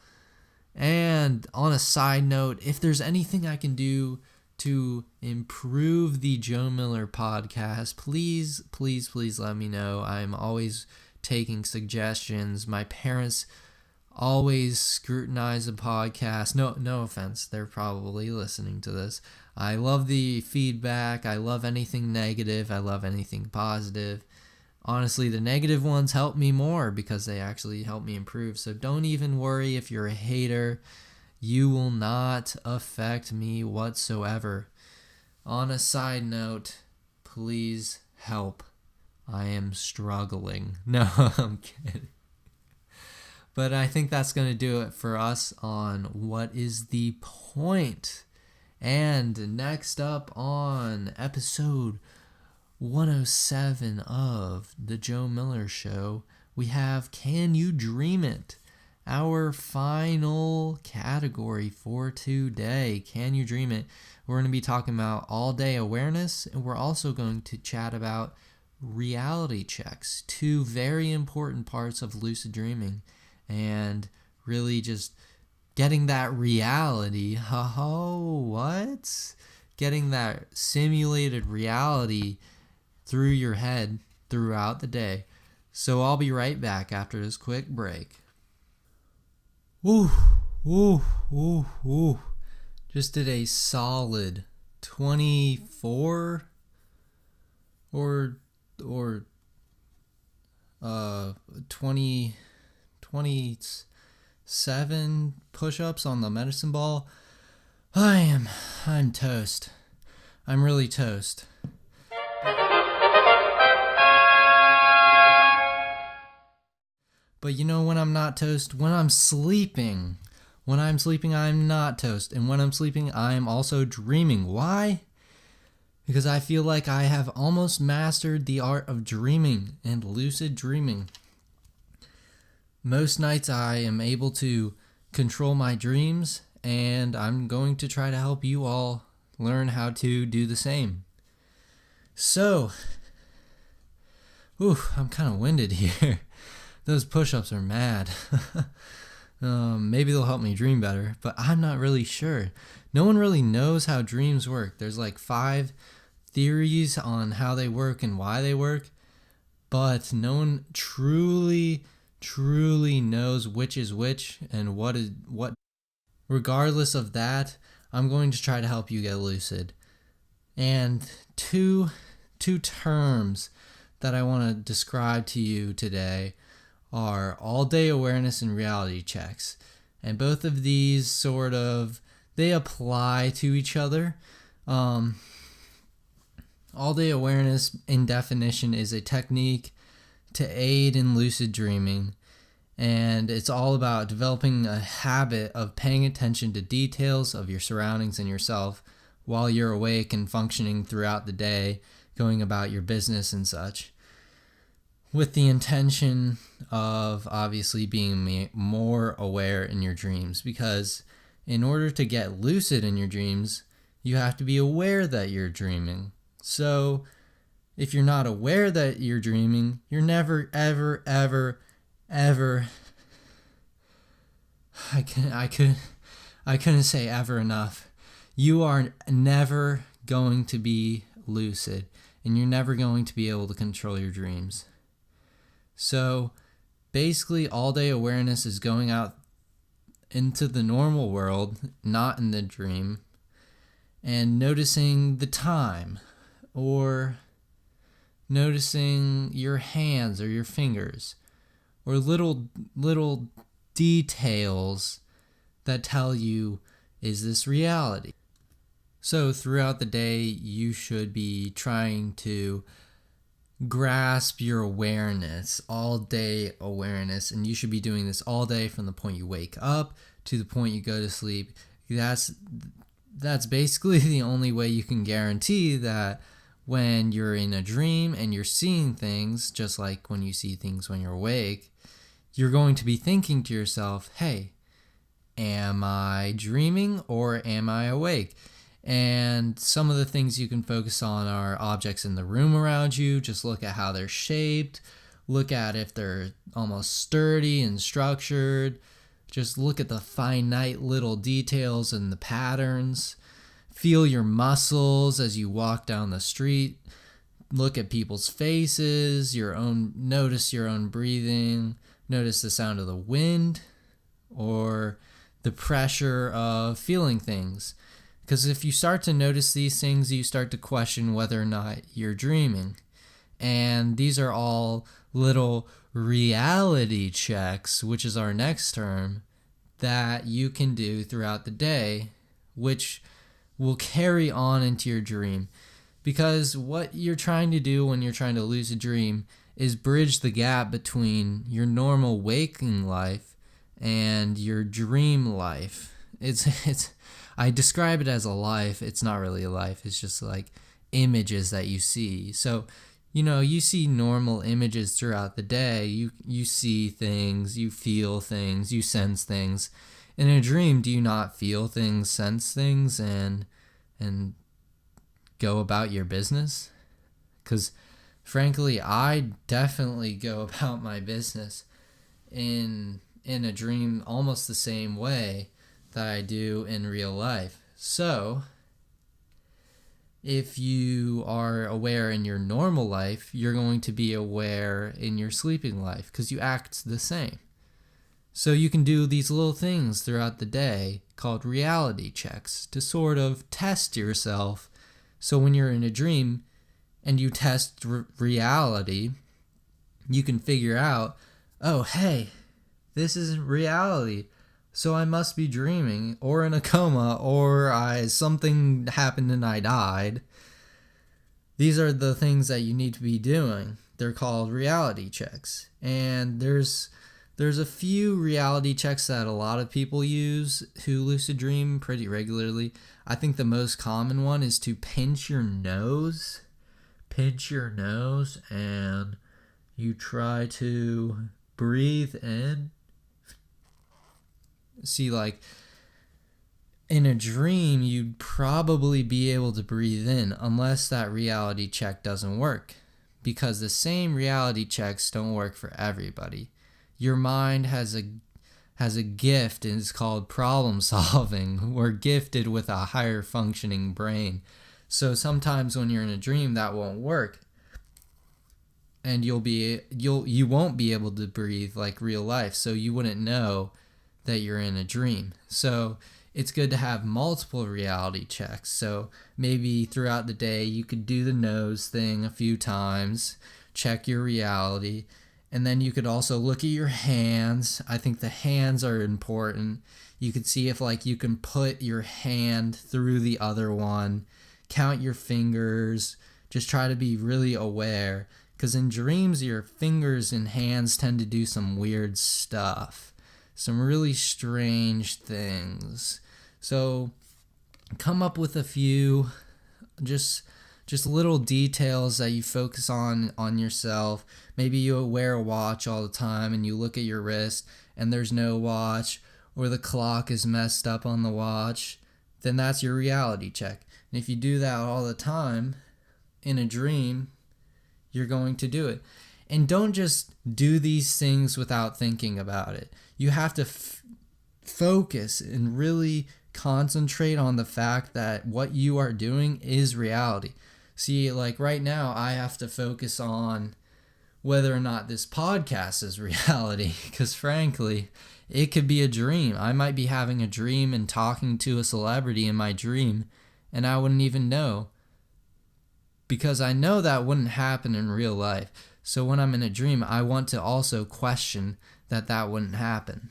And on a side note, if there's anything I can do to improve the Joe Miller podcast, please, please, please let me know. I'm always taking suggestions. My parents always scrutinize the podcast. No offense. They're probably listening to this. I love the feedback. I love anything negative. I love anything positive. Honestly, the negative ones help me more because they actually help me improve. So don't even worry if you're a hater. You will not affect me whatsoever. On a side note, please help. I am struggling. No, I'm kidding. But I think that's going to do it for us on What is the Point? And next up on episode 107 of The Joe Miller Show, we have Can You Dream It? Our final category for today. Can you dream it? We're going to be talking about all-day awareness, and we're also going to chat about reality checks, two very important parts of lucid dreaming, and really just getting that reality. Getting that simulated reality through your head throughout the day. So I'll be right back after this quick break. Just did a solid 24 or 27 push-ups on the medicine ball. I'm toast. I'm really toast. But when I'm not toast? When I'm sleeping. When I'm sleeping, I'm not toast. And when I'm sleeping, I'm also dreaming. Why? Because I feel like I have almost mastered the art of dreaming and lucid dreaming. Most nights I am able to control my dreams, and I'm going to try to help you all learn how to do the same. So, I'm kind of winded here. Those push-ups are mad. Maybe they'll help me dream better, but I'm not really sure. No one really knows how dreams work. There's like 5 theories on how they work and why they work, but no one truly knows which is which and what is what. Regardless of that, I'm going to try to help you get lucid. And two terms that I want to describe to you today are all-day awareness and reality checks. And both of these they apply to each other. All day awareness, in definition, is a technique to aid in lucid dreaming. And it's all about developing a habit of paying attention to details of your surroundings and yourself while you're awake and functioning throughout the day, going about your business and such, with the intention of obviously being more aware in your dreams. Because in order to get lucid in your dreams, you have to be aware that you're dreaming. So if you're not aware that you're dreaming, you're never, ever, ever, ever, I couldn't say ever enough. You are never going to be lucid, and you're never going to be able to control your dreams. So basically, all day awareness is going out into the normal world, not in the dream, and noticing the time, or noticing your hands or your fingers, or little details that tell you, is this reality? So throughout the day, you should be trying to grasp your awareness, all day awareness, and you should be doing this all day from the point you wake up to the point you go to sleep. That's basically the only way you can guarantee that when you're in a dream and you're seeing things, just like when you see things when you're awake, you're going to be thinking to yourself, hey, am I dreaming or am I awake? And some of the things you can focus on are objects in the room around you. Just look at how they're shaped. Look at if they're almost sturdy and structured. Just look at the finite little details and the patterns. Feel your muscles as you walk down the street. Look at people's faces, notice your own breathing. Notice the sound of the wind or the pressure of feeling things. Because if you start to notice these things, you start to question whether or not you're dreaming. And these are all little reality checks, which is our next term, that you can do throughout the day, which will carry on into your dream. Because what you're trying to do when you're trying to lucid dream is bridge the gap between your normal waking life and your dream life. I describe it as a life. It's not really a life. It's just like images that you see. So, you see normal images throughout the day. You see things, you feel things, you sense things. In a dream, do you not feel things, sense things, and go about your business? Because frankly, I definitely go about my business in a dream almost the same way that I do in real life. So, if you are aware in your normal life, you're going to be aware in your sleeping life because you act the same. So you can do these little things throughout the day called reality checks to sort of test yourself. So when you're in a dream and you test reality, you can figure out, oh, hey, this isn't reality. So I must be dreaming or in a coma or something happened and I died. These are the things that you need to be doing. They're called reality checks. And there's a few reality checks that a lot of people use who lucid dream pretty regularly. I think the most common one is to pinch your nose. Pinch your nose and you try to breathe in. See, like, in a dream, you'd probably be able to breathe in unless that reality check doesn't work. Because the same reality checks don't work for everybody. Your mind has a gift, and it's called problem solving. We're gifted with a higher functioning brain. So sometimes when you're in a dream, that won't work. And you won't be able to breathe like real life, so you wouldn't know that you're in a dream. So it's good to have multiple reality checks. So maybe throughout the day you could do the nose thing a few times, check your reality, And then you could also look at your hands. I think the hands are important. You could see if like you can put your hand through the other one, count your fingers, just try to be really aware. Because in dreams, your fingers and hands tend to do some weird stuff, some really strange things. So come up with a few just little details that you focus on yourself. Maybe you wear a watch all the time and you look at your wrist and there's no watch, or the clock is messed up on the watch. Then that's your reality check. And if you do that all the time in a dream, you're going to do it. And don't just do these things without thinking about it. You have to focus and really concentrate on the fact that what you are doing is reality. See, like right now, I have to focus on whether or not this podcast is reality, because frankly, it could be a dream. I might be having a dream and talking to a celebrity in my dream, and I wouldn't even know, because I know that wouldn't happen in real life. So when I'm in a dream, I want to also question that wouldn't happen.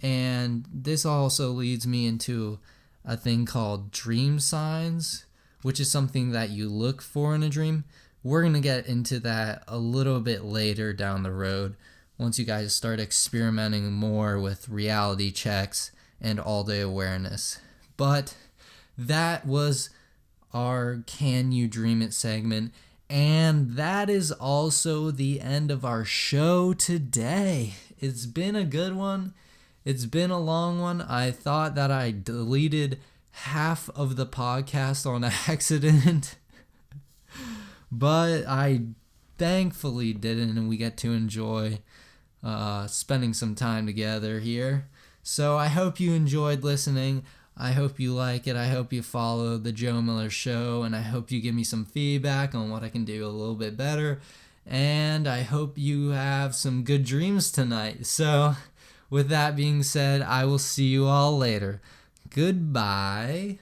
And this also leads me into a thing called dream signs, which is something that you look for in a dream. We're going to get into that a little bit later down the road, once you guys start experimenting more with reality checks and all-day awareness. But that was our Can You Dream It segment, and that is also the end of our show today. It's been a good one. It's been a long one. I thought that I deleted half of the podcast on accident, but I thankfully didn't, and we get to enjoy spending some time together here. So I hope you enjoyed listening. I hope you like it. I hope you follow The Joe Miller Show, and I hope you give me some feedback on what I can do a little bit better. And I hope you have some good dreams tonight. So with that being said, I will see you all later. Goodbye.